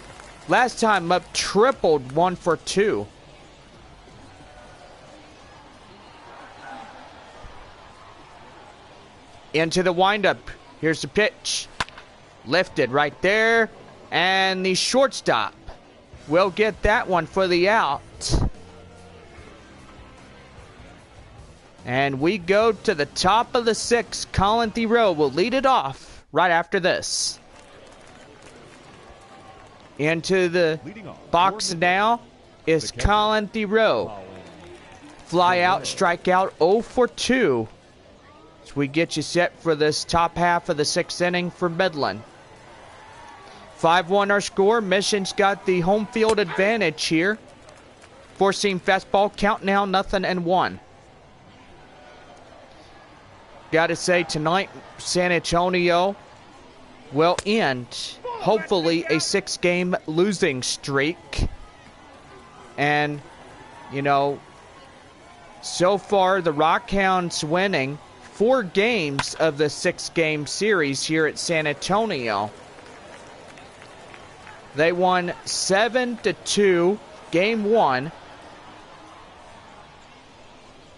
last time up, tripled, 1-for-2. Into the windup. Here's the pitch. Lifted right there. And the shortstop will get that one for the out. And we go to the top of the 6th. Colin Thoreau will lead it off right after this. Into the box now is Colin Thoreau. Fly out, strike out, 0-for-2. So we get you set for this top half of the 6th inning for Midland. 5-1 our score. Mission's got the home field advantage here. 4-seam fastball, count now, 0-1. Got to say, tonight, San Antonio will end, hopefully, a 6-game losing streak. And, you know, so far, the Rockhounds winning 4 games of the 6-game series here at San Antonio. They won 7-2, game 1.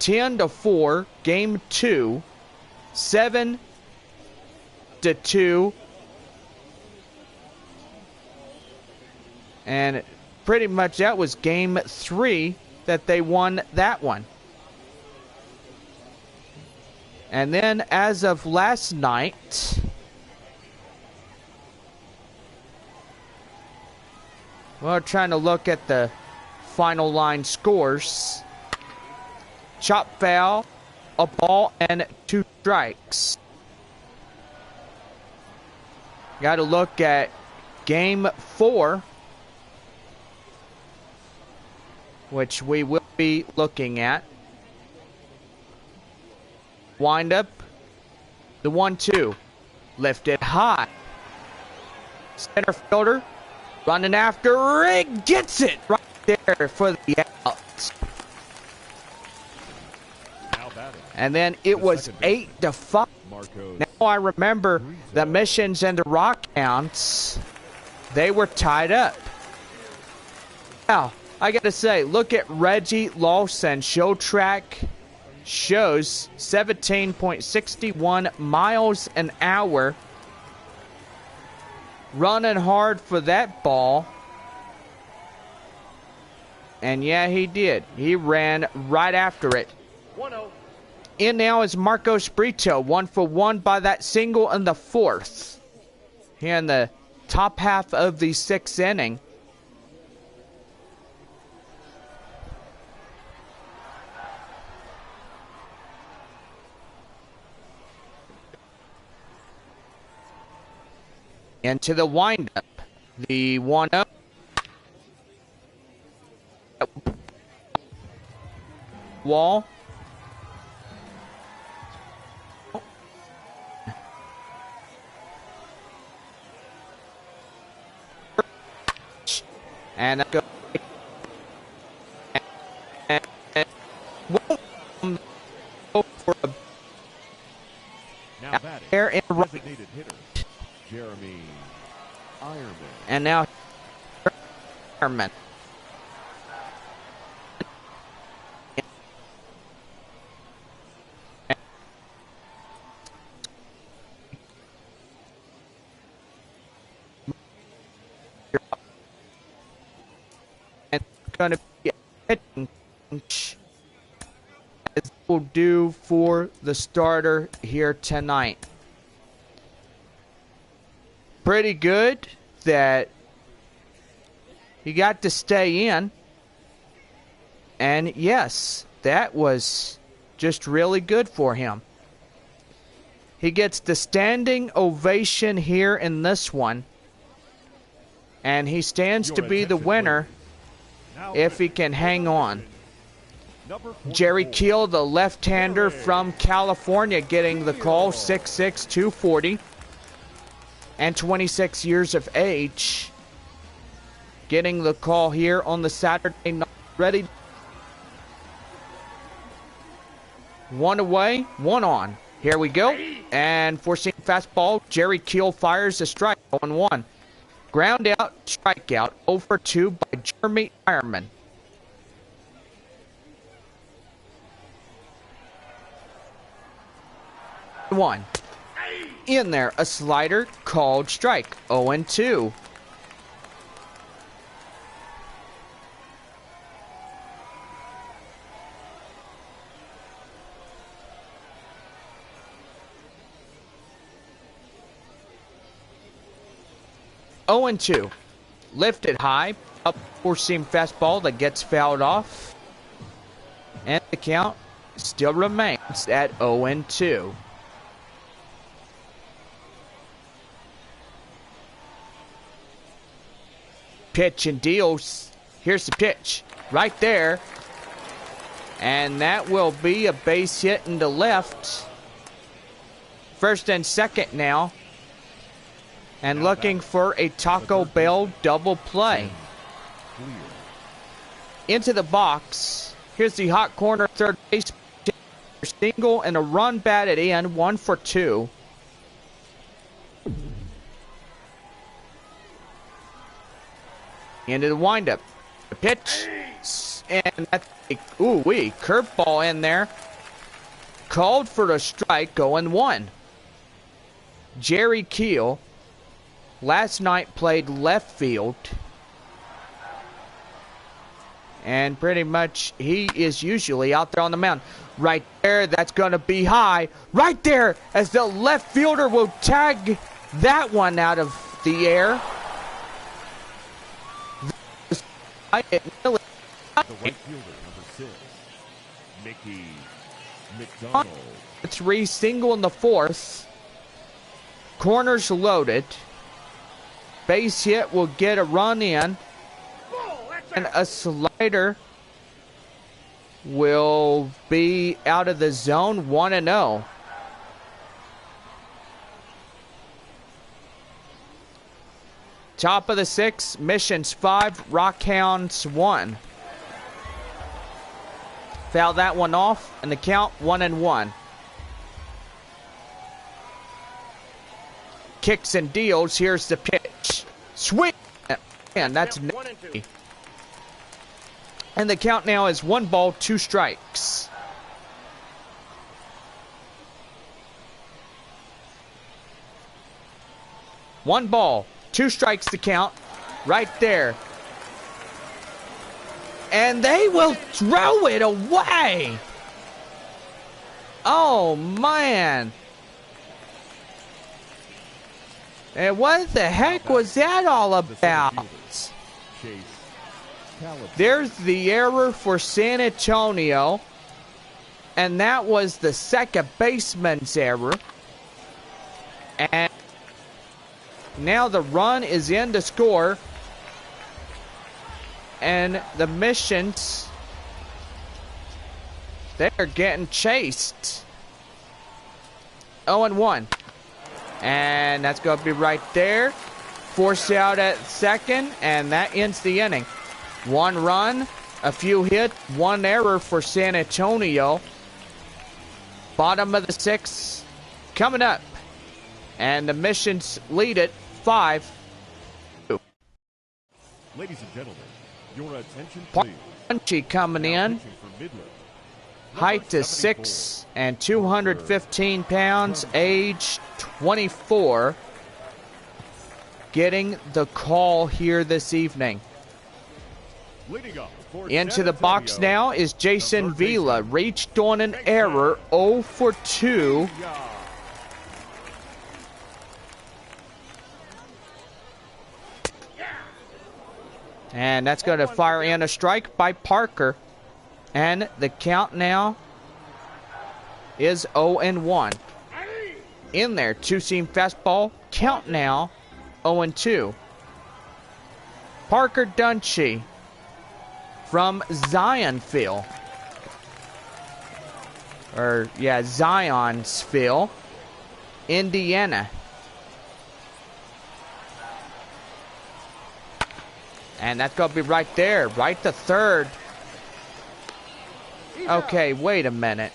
10-4, game 2. 7-2. And pretty much that was game 3 that they won that one. And then as of last night, we're trying to look at the final line scores. Chop foul, a ball, and 2 strikes. Got to look at game 4, which we will be looking at. Wind up. The 1-2. Lifted high. Center fielder. Running after it. Gets it right there for the out. And then it was 8-5. Now I remember the Missions and the Rockhounds. They were tied up. Now, I gotta say, look at Reggie Lawson. Show track shows 17.61 miles an hour. Running hard for that ball. And yeah, he did. He ran right after it. 1-0. In now is Marcos Brito. 1-for-1 by that single in the fourth. Here in the top half of the sixth inning. Into the windup. The 1-0. Wall. And go. And go for a now batting, there in right. Designated hitter, Jeremy Ironman. And now Ironman. And going to be a pitching as we'll do for the starter here tonight. Pretty good that he got to stay in. And yes, that was just really good for him. He gets the standing ovation here in this one. And he stands to be the winner if he can hang on. Jerry Keel, the left-hander from California, getting the call, 6'6", 240. And 26 years of age, getting the call here on the Saturday night. Ready. One away, one on. Here we go. And four-seam fastball. Jerry Keel fires a strike. 0-1. Ground out, strikeout. 0-for-2 by Jeremy Ironman. One. In there, a slider called strike. 0-2. And 2. Lifted high, up four-seam fastball that gets fouled off. And the count still remains at 0-2. Pitch and deals. Here's the pitch right there, and that will be a base hit in the left. First and second now, and looking for a Taco Bell double play. Into the box. Here's the hot corner third base single and a run batted in. 1-for-2. Into the windup. The pitch. And that's a ooh-wee curveball in there. Called for the strike. 0-1. Jerry Keel last night played left field. And pretty much he is usually out there on the mound. Right there, that's going to be high. Right there, as the left fielder will tag that one out of the air. The right fielder, number 6, Mickey McDonald. It's re-single in the fourth. Corners loaded. Base hit will get a run in. And a slider will be out of the zone 1-0. Top of the 6th, Missions 5, Rockhounds 1. Foul that one off, and the count 1-1. Kicks and deals. Here's the pitch. Swing. Man, that's nasty. And the count now is 1 ball, 2 strikes. One ball, 2 strikes to count. Right there. And they will throw it away. Oh, man. And what the heck was that all about? There's the error for San Antonio. And that was the second baseman's error. And now the run is in to score. And the Missions, they're getting chased. 0-1. And that's going to be right there. Force out at second, and that ends the inning. 1 run, a few hits, 1 error for San Antonio. Bottom of the 6th coming up. And the Missions lead it 5-2. Ladies and gentlemen, your attention please. Punchy coming in. Height is 6 and 215 pounds. Age 24. Getting the call here this evening. Into the box now is Jason Vila. Reached on an error. 0 for 2. And that's going to fire in a strike by Parker. And the count now is 0-1. In there, 2-seam fastball. Count now 0-2. Parker Dunshee from Zionsville. Zionsville, Indiana. And that's going to be right there, right to third. Okay, wait a minute.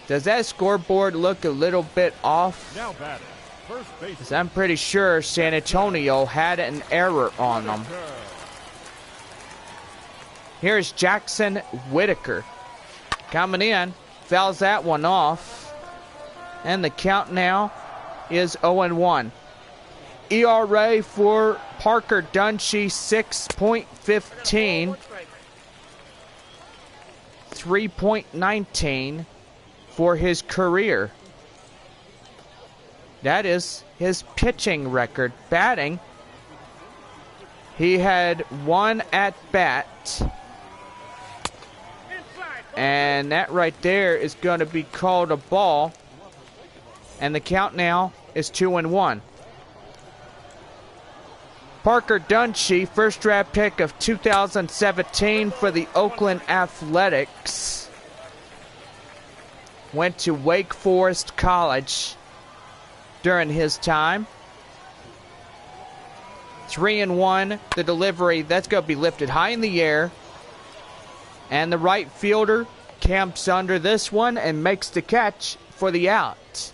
Does that scoreboard look a little bit off? Now batting, first base. 'Cause I'm pretty sure San Antonio had an error on them. Here's Jackson Whitaker coming in. Fouls that one off. And the count now is 0-1. ERA for Parker Dunshee, 6.15. 3.19 for his career. That is his pitching record. Batting, he had 1 at-bat. And that right there is going to be called a ball. And the count now is 2-1. Parker Dunshee, first draft pick of 2017 for the Oakland Athletics. Went to Wake Forest College during his time. 3-1, the delivery, that's going to be lifted high in the air. And the right fielder camps under this one and makes the catch for the out.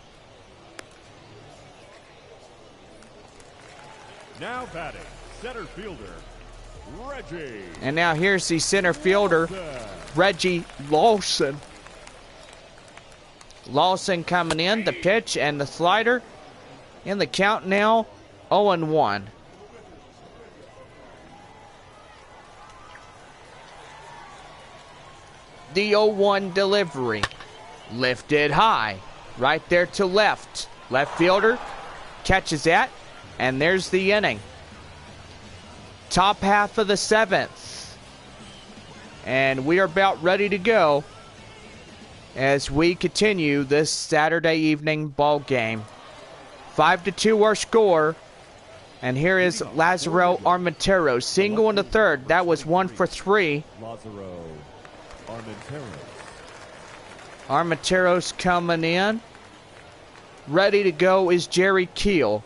Now batting, center fielder, Reggie. And now here's the center fielder, Reggie Lawson. Lawson coming in, the pitch and the slider. In the count now, 0-1. The 0-1 delivery. Lifted high. Right there to left. Left fielder catches that. And there's the inning. Top half of the 7th. And we are about ready to go as we continue this Saturday evening ball game. 5-2 our score. And here is Lazaro Armentero. Single in the third. That was 1 for 3. Lazaro Armenteros coming in. Ready to go is Jerry Keel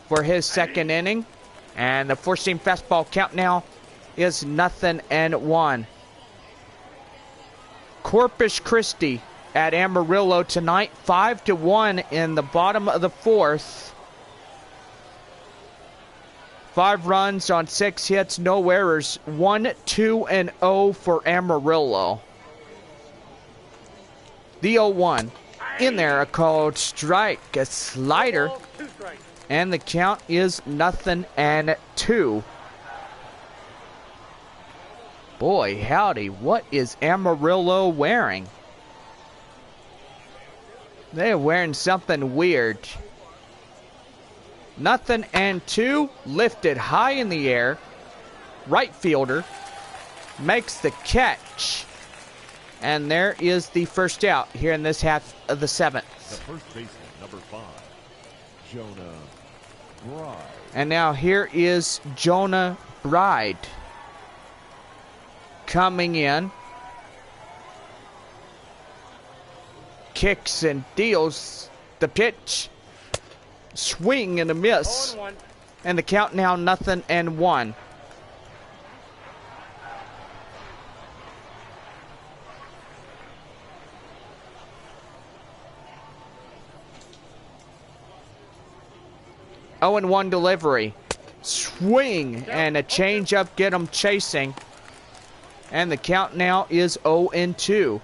for his second inning. And the four-seam fastball count now is 0-1. Corpus Christi at Amarillo tonight, 5-1 in the bottom of the fourth. 5 runs on 6 hits, no errors. 1-2-0 for Amarillo. The 0-1 in there, a called strike, a slider, and the count is 0-2. Boy, howdy, what is Amarillo wearing? They're wearing something weird. 0-2, lifted high in the air. Right fielder makes the catch. And there is the first out here in this half of the 7th. The first baseman, number 5, Jonah Bride. And now here is Jonah Bride coming in. Kicks and deals the pitch. Swing and a miss. And the count now 0-1. Oh, and 1 delivery. Swing and a changeup, get him chasing. And the count now is 0-2.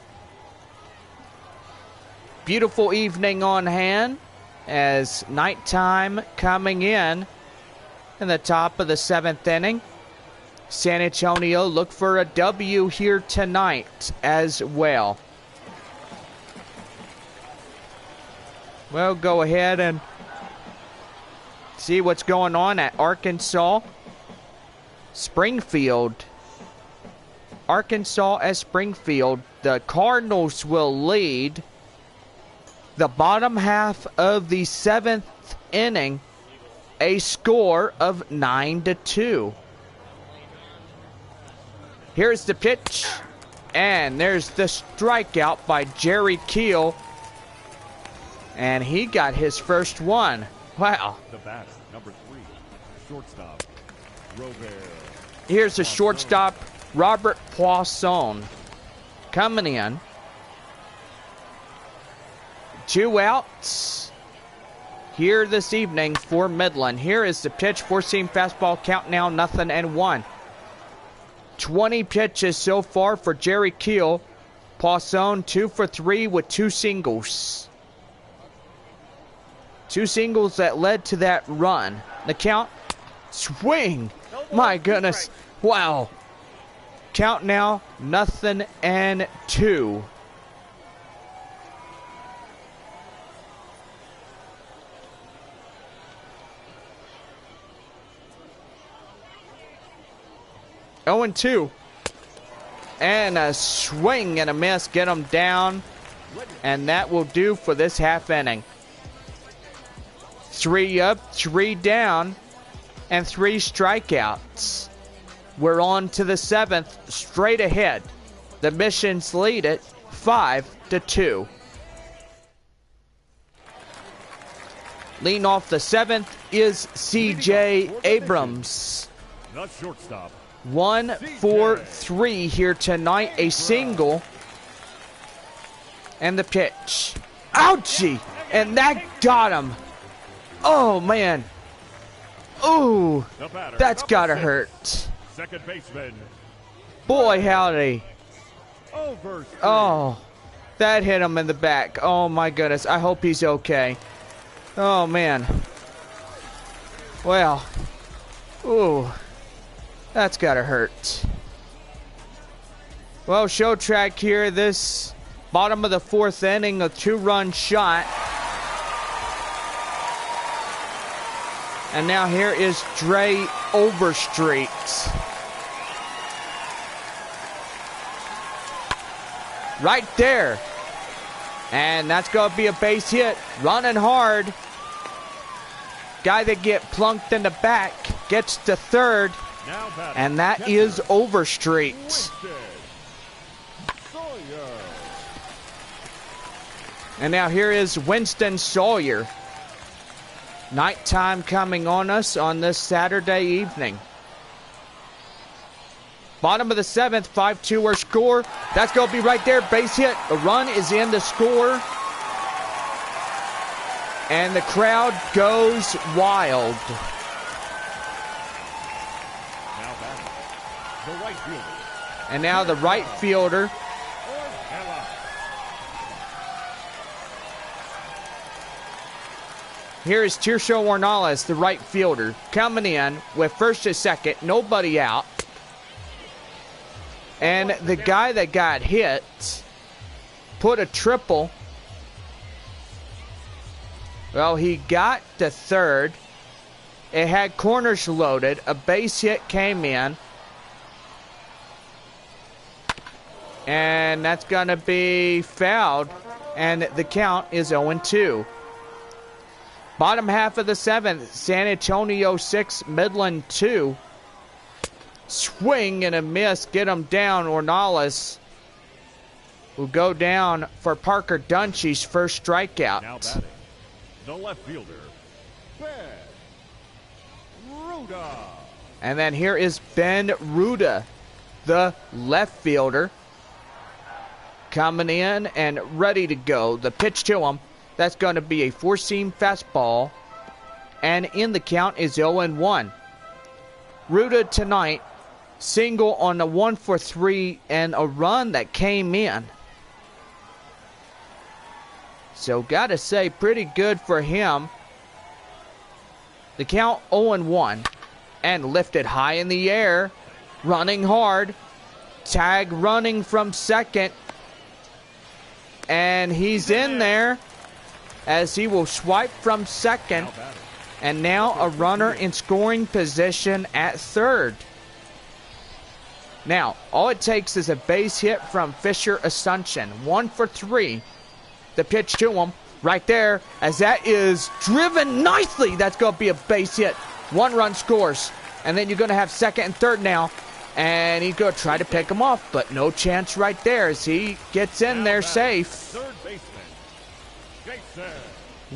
Beautiful evening on hand as nighttime coming in the top of the 7th inning. San Antonio look for a W here tonight as well. We'll go ahead and see what's going on at Arkansas. Springfield. Arkansas at Springfield. The Cardinals will lead the bottom half of the 7th inning, a score of 9-2. Here's the pitch, and there's the strikeout by Jerry Keel, and he got his first one. Wow. The batter, number 3, shortstop, Robert. Here's the shortstop, Robert Poisson, coming in. 2 outs here this evening for Midland. Here is the pitch, four-seam fastball, count now 0-1. 20 pitches so far for Jerry Keel. Poisson 2 for 3 with 2 singles. 2 singles that led to that run. The count, swing. My goodness, wow. Count now 0-2. Oh, and 2. And a swing and a miss. Get him down. And that will do for this half inning. 3 up, 3 down, and 3 strikeouts. We're on to the 7th, straight ahead. The Missions lead it 5-2. Leading off the 7th is C.J. Abrams. The shortstop. 1 for 3 here tonight. A single. And the pitch. Ouchie! And that got him. Oh, man. Ooh. That's gotta hurt. Second baseman. Boy, howdy. Over. Oh, that hit him in the back. Oh, my goodness. I hope he's okay. Oh, man. Well. Ooh. That's gotta hurt. Well, show track here. This bottom of the 4th inning, a 2-run shot. And now here is Dre Overstreet. Right there. And that's going to be a base hit. Running hard. Guy that get plunked in the back gets to third. And that is Overstreet. And now here is Winston Sawyer. Nighttime coming on us on this Saturday evening. Bottom of the 7th, 5-2 our score. That's going to be right there. Base hit. A run is in the score. And the crowd goes wild. Now batting, the right fielder. And now the right fielder. Here is Tirso Ornales, the right fielder, coming in with first and second, nobody out. And the guy that got hit put a triple. Well, he got to third. It had corners loaded. A base hit came in. And that's going to be fouled. And the count is 0-2. Bottom half of the 7th, San Antonio 6, Midland 2. Swing and a miss, get him down. Ornales will go down for Parker Dunshey's first strikeout. Now batting, the left fielder, Ben Ruda. And then here is Ben Ruda, the left fielder, coming in and ready to go. The pitch to him. That's going to be a four-seam fastball. And in the count is 0-1. Ruda tonight, single on the 1-for-3 and a run that came in. So got to say, pretty good for him. The count 0-1. And lifted high in the air. Running hard. Tag running from second. And he's in there, as he will swipe from second. And now a runner in scoring position at third. Now, all it takes is a base hit from Fisher Asuncion. 1-for-3. The pitch to him right there, as that is driven nicely. That's going to be a base hit. 1 run scores. And then you're going to have second and third now. And he's going to try to pick him off, but no chance right there as he gets in there safe. Third baseman, Jason.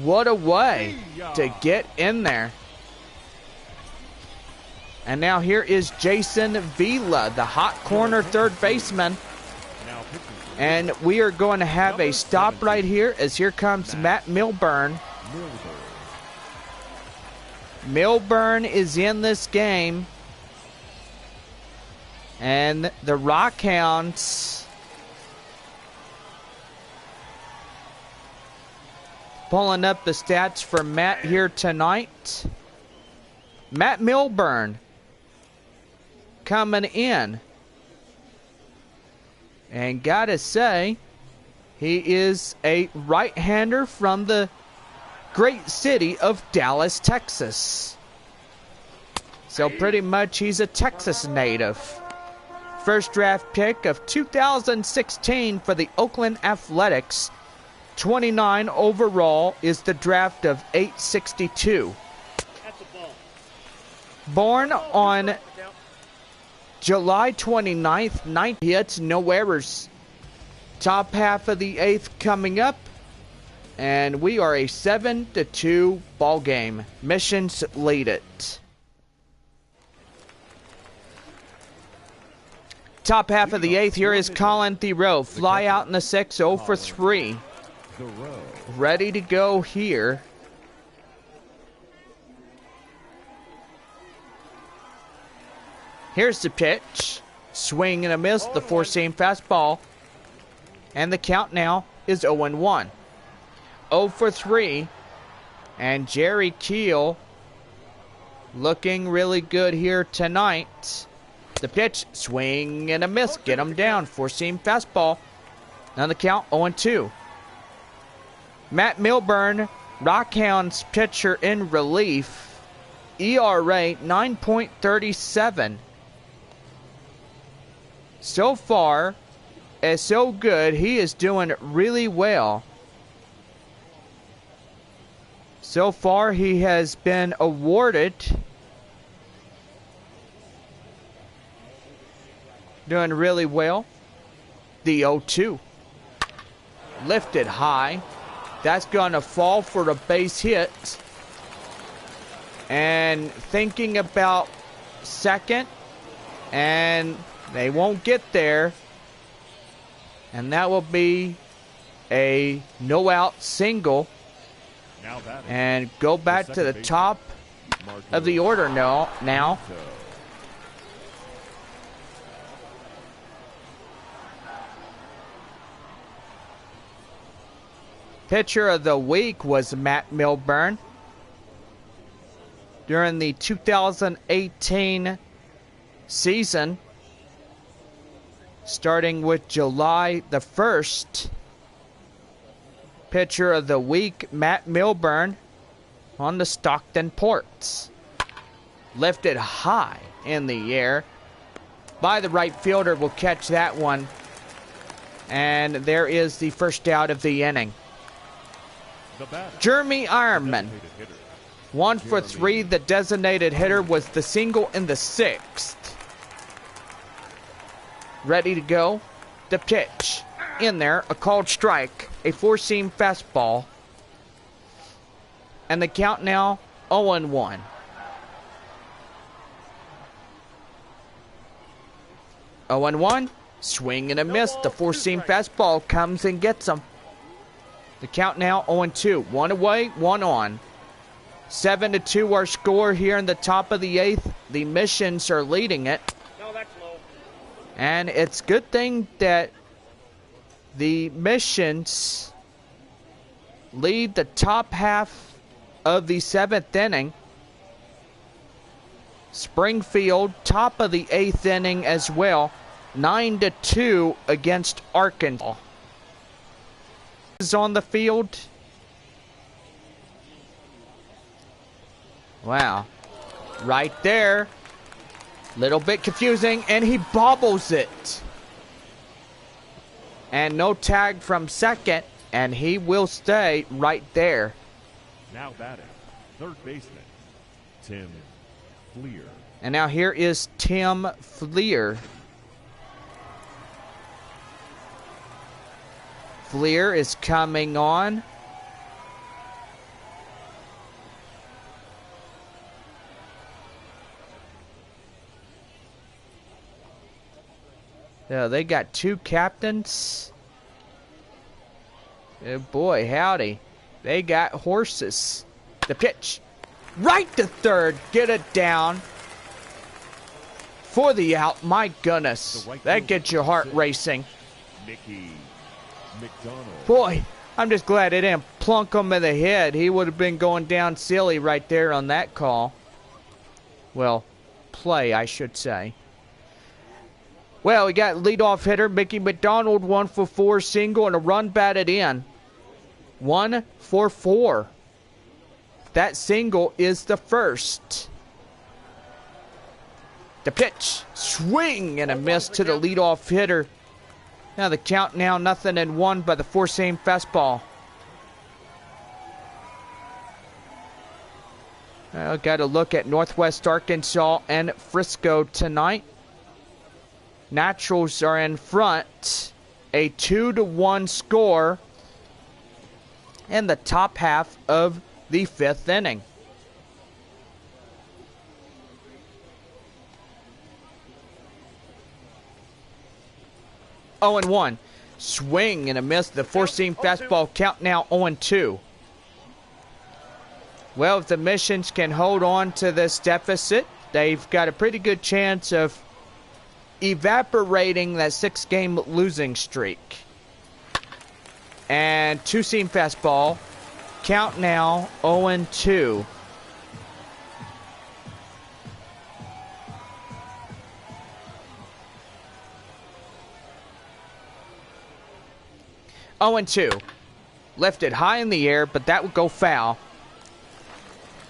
What a way to get in there. And now here is Jason Vila, the hot corner third baseman. And we are going to have a stop right here, as here comes Matt Milburn. Milburn is in this game. And the Rockhounds pulling up the stats for Matt here tonight. Matt Milburn coming in. And gotta say, he is a right-hander from the great city of Dallas, Texas. So pretty much he's a Texas native. First draft pick of 2016 for the Oakland Athletics. 29 overall is the draft of 862. Born on July 29th, 9 hits, no errors. Top half of the 8th coming up. And we are a 7-2 ball game. Missions lead it. Top half of the 8th, here is Colin Theroux. Fly out in the 6, 0-for-3. Ready to go here. Here's the pitch. Swing and a miss, the four-seam fastball. And the count now is 0-1. 0-for-3. And Jerry Keel looking really good here tonight. The pitch, swing and a miss. Get him down. Four-seam fastball. On the count, 0-2. Matt Milburn, Rockhounds pitcher in relief. ERA 9.37. So far, it's so good. He is doing really well. So far, he has been awarded. Doing really well. The 0-2. Lifted high. That's going to fall for the base hit. And thinking about second. And they won't get there. And that will be a no-out single. And go back to the top of the order now. Pitcher of the week was Matt Milburn. During the 2018 season, starting with July the 1st, pitcher of the week, Matt Milburn, on the Stockton Ports. Lifted high in the air by the right fielder, will catch that one. And there is the first out of the inning. Jeremy Ironman, 1 for 3. The designated hitter was the single in the 6th. Ready to go. The pitch in there, a called strike, a four-seam fastball. And the count now 0-1. Oh and 1, swing and a miss. The four-seam fastball comes and gets him. The count now 0-2. 1 away, 1 on. 7-2 our score here in the top of the 8th. The Missions are leading it. No, that's low. And it's a good thing that the Missions lead the top half of the 7th inning. Springfield, top of the 8th inning as well. 9-2 against Arkansas. Is on the field. Wow. Right there. Little bit confusing, and he bobbles it. And no tag from second, and he will stay right there. Now batting, third baseman, Tim Fleer. And now here is Tim Fleer. Fleer is coming on. So they got 2 captains. Oh boy, howdy. They got horses. The pitch. Right to third. Get it down. For the out. My goodness. That gets your heart racing. Mickey McDonald. Boy, I'm just glad it didn't plunk him in the head. He would have been going down silly right there on that call. Well, play, I should say. Well, we got leadoff hitter Mickey McDonald, 1 for 4 single and a run batted in. 1 for 4. That single is the first. The pitch, swing and a miss to the leadoff hitter. Now the count now 0-1 by the four-seam fastball. Well, got to look at Northwest Arkansas and Frisco tonight. Naturals are in front. A 2-1 score in the top half of the 5th inning. Oh and 1. Swing and a miss. The four-seam fastball, count now 0-2. Well, if the Missions can hold on to this deficit, they've got a pretty good chance of evaporating that 6-game losing streak. And two-seam fastball, count now 0-2. Oh and 2. Lifted high in the air, but that would go foul.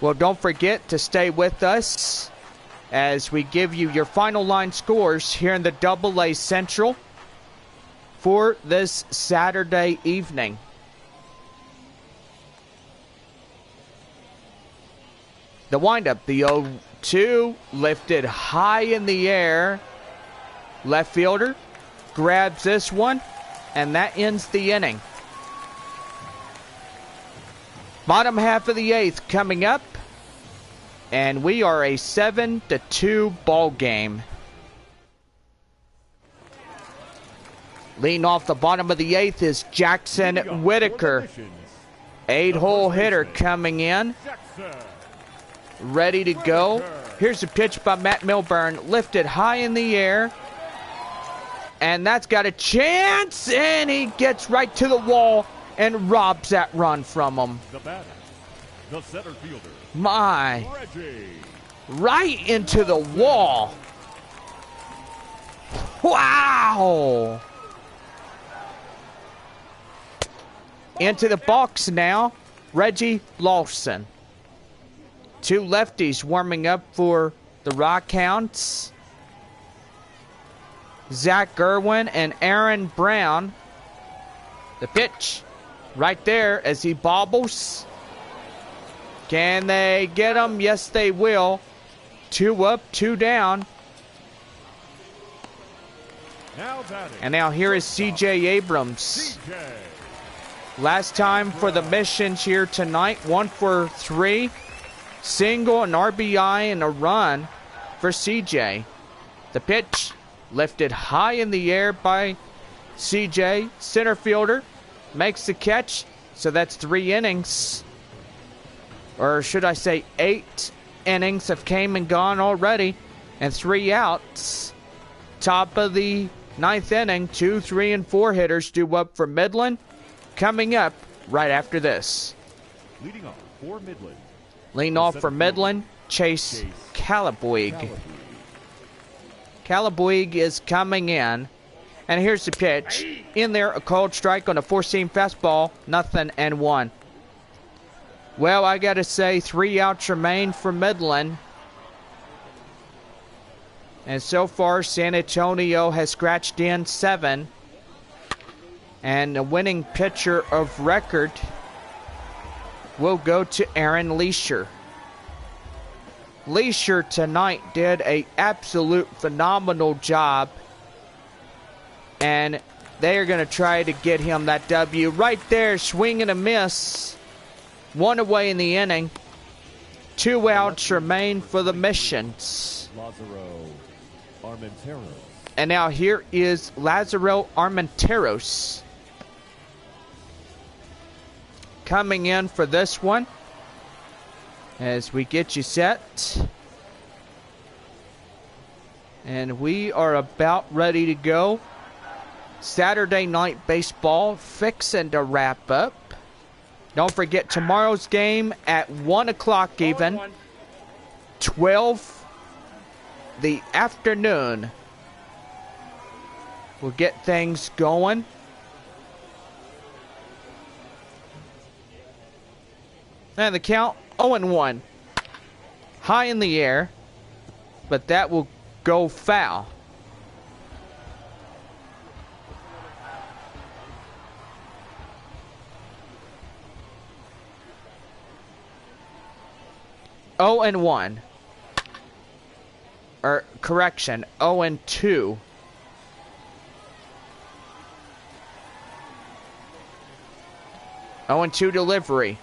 Well, don't forget to stay with us as we give you your final line scores here in the AA Central for this Saturday evening. The windup, the 0-2, lifted high in the air. Left fielder grabs this one, and that ends the inning. Bottom half of the 8th coming up. And we are a 7-2 ball game. Leading off the bottom of the 8th is Jackson Whitaker. 8-hole hitter coming in. Ready to go. Here's a pitch by Matt Milburn. Lifted high in the air. And that's got a chance. And he gets right to the wall and robs that run from him. The batter, the center fielder. My. Reggie. Right into the wall. Wow. Into the box now, Reggie Lawson. 2 lefties warming up for the Rockhounds. Zach Irwin and Aaron Brown. The pitch right there as he bobbles. Can they get him? Yes, they will. 2 up, 2 down. And now here is C.J. Abrams. Last time for the Missions here tonight. 1 for 3. Single, an RBI, and a run for CJ. The pitch lifted high in the air by CJ. Center fielder makes the catch. So that's 3 innings. Or should I say 8 innings have came and gone already. And 3 outs. Top of the 9th inning. 2, 3, and 4 hitters due up for Midland. Coming up right after this. Leading off for Midland. Leading off for Midland, Chase Calaboig. Calaboig is coming in. And here's the pitch. In there, a called strike on a 4-seam fastball. 0-1. Well, I got to say, 3 outs remain for Midland. And so far, San Antonio has scratched in 7. And the winning pitcher of record will go to Aaron Leisure. Leisure tonight did an absolute phenomenal job. And they are going to try to get him that W. Right there, swing and a miss. 1 away in the inning. 2 outs remain for the Missions. Lazaro Armenteros. And now here is Lazaro Armenteros. Coming in for this one as we get you set. And we are about ready to go. Saturday night baseball fixing to wrap up. Don't forget tomorrow's game at 1 o'clock even. 12 the afternoon. We'll get things going. And the count 0-1. High in the air. But that will go foul. Oh and 1. Or correction, 0-2. Oh and 2 delivery.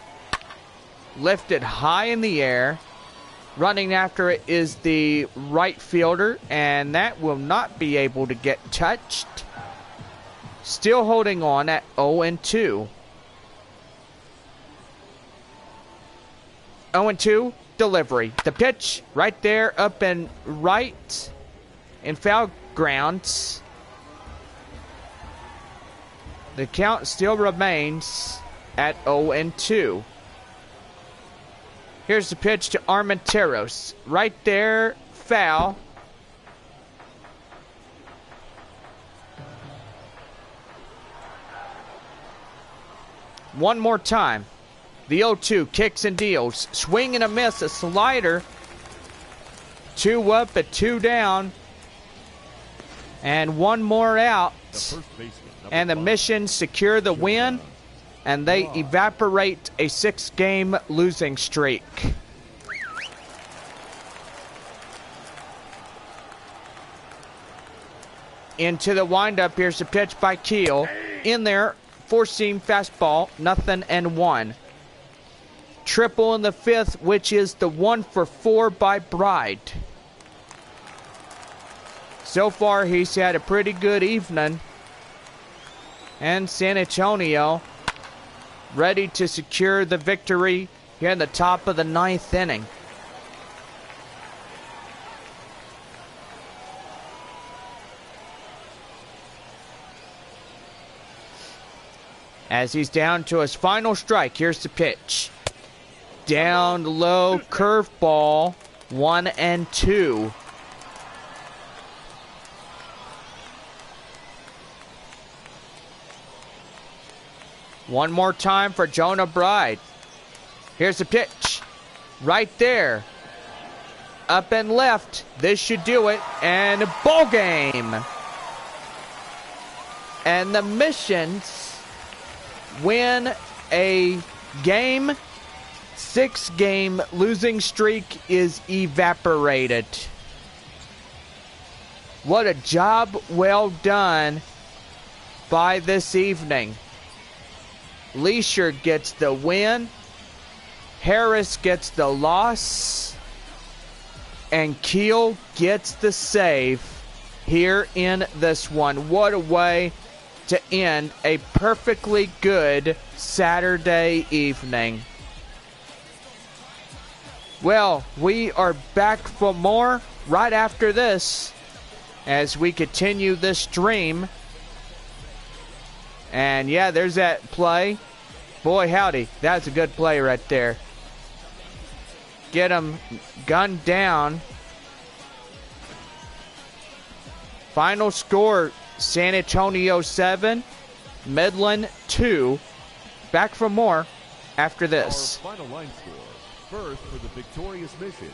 Lifted high in the air. Running after it is the right fielder, and that will not be able to get touched. Still holding on at 0-2. 0-2 delivery. The pitch right there up and right in foul grounds. The count still remains at 0-2. Here's the pitch to Armenteros. Right there, foul. One more time. The 0-2 kicks and deals. Swing and a miss, a slider. 2 up at 2 down. And 1 more out. And the Missions secure the win. And they evaporate a 6-game losing streak. Into the windup. Here's the pitch by Keel. In there, 4-seam fastball. 0-1. triple in the fifth, which is the 1 for 4 by Bride. So far, he's had a pretty good evening. And San Antonio ready to secure the victory here in the top of the 9th inning. As he's down to his final strike, here's the pitch. Down low, curveball, 1-2. One more time for Jonah Bride. Here's the pitch. Right there. Up and left. This should do it. And ball game. And the Missions win a game. 6-game losing streak is evaporated. What a job well done by this evening. Leisure gets the win. Harris gets the loss. And Keel gets the save here in this one. What a way to end a perfectly good Saturday evening. Well, we are back for more right after this as we continue this stream. And yeah, there's that play. Boy, howdy. That's a good play right there. Get him gunned down. Final score, San Antonio 7, Midland 2. Back for more after this. Our final line score. First for the victorious Missions.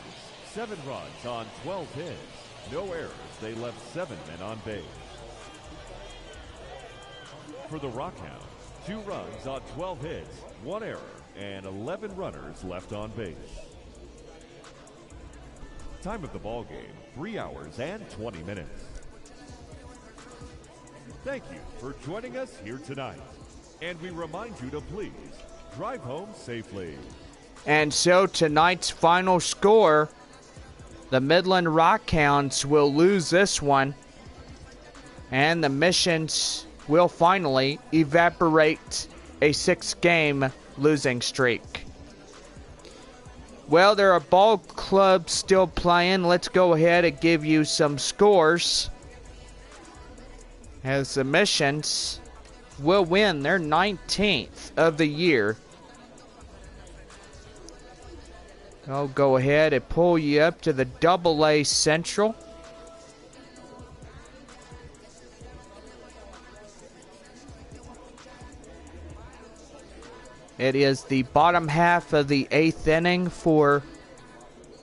7 runs on 12 hits. No errors. They left 7 men on base. For the Rockhounds, 2 runs on 12 hits, 1 error, and 11 runners left on base. Time of the ball game, 3 hours and 20 minutes. Thank you for joining us here tonight. And we remind you to please drive home safely. And so tonight's final score, the Midland Rockhounds will lose this one. And the Missions will finally evaporate a 6-game losing streak. Well, there are ball clubs still playing. Let's go ahead and give you some scores. As the Missions will win their 19th of the year. I'll go ahead and pull you up to the AA Central. It is the bottom half of the 8th inning for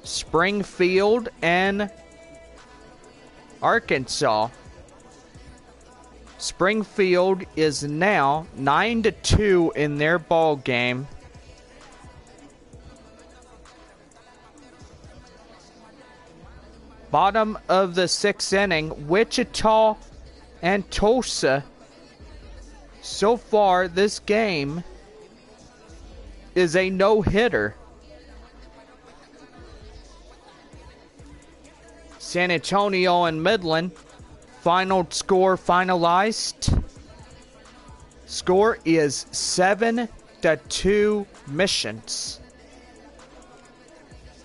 Springfield and Arkansas. Springfield is now 9-2 in their ball game. Bottom of the 6th inning, Wichita and Tulsa. So far, this game is a no-hitter. San Antonio and Midland. Final score finalized. Score is 7-2 Missions.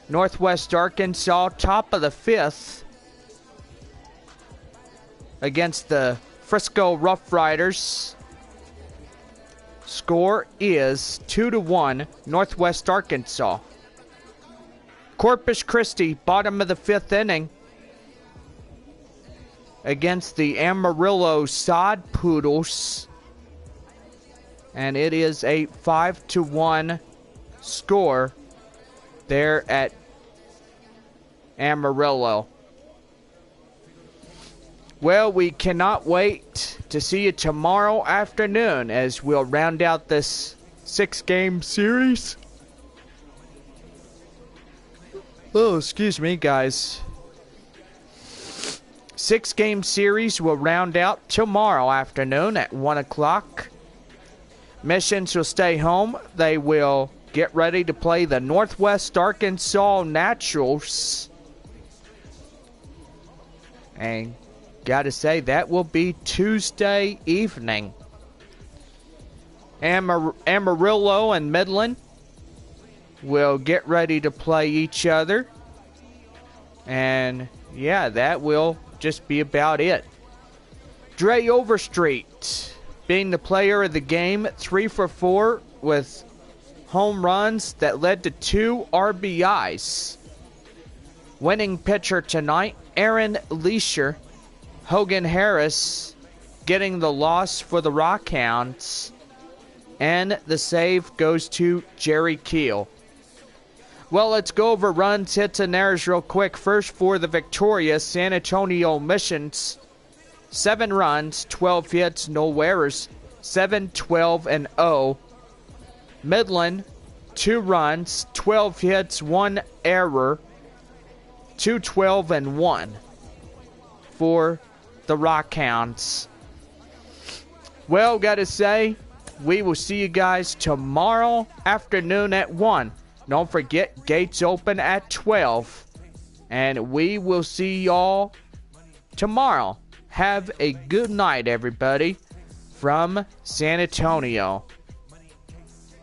Northwest Arkansas, top of the 5th, against the Frisco Rough Riders. Score is 2-1 Northwest Arkansas. Corpus Christi, bottom of the 5th inning, against the Amarillo Sod Poodles. And it is a 5-1 score there at Amarillo. Well, we cannot wait to see you tomorrow afternoon as we'll round out this 6-game series. Oh, excuse me, guys. 6-game series will round out tomorrow afternoon at 1 o'clock. Missions will stay home. They will get ready to play the Northwest Arkansas Naturals. And gotta say, that will be Tuesday evening. Amarillo and Midland will get ready to play each other. And yeah, that will just be about it. Dre Overstreet being the player of the game, 3 for 4 with home runs that led to 2 RBIs. Winning pitcher tonight, Aaron Leisure. Hogan Harris getting the loss for the Rockhounds. And the save goes to Jerry Keel. Well, let's go over runs, hits, and errors real quick. First for the victorious San Antonio Missions. 7 runs, 12 hits, no errors. 7-12-0. Midland, 2 runs, 12 hits, 1 error. 2-12-1 for the Rockhounds. Well, gotta say, we will see you guys tomorrow afternoon at 1. Don't forget, gates open at 12. And we will see y'all tomorrow. Have a good night, everybody, from San Antonio.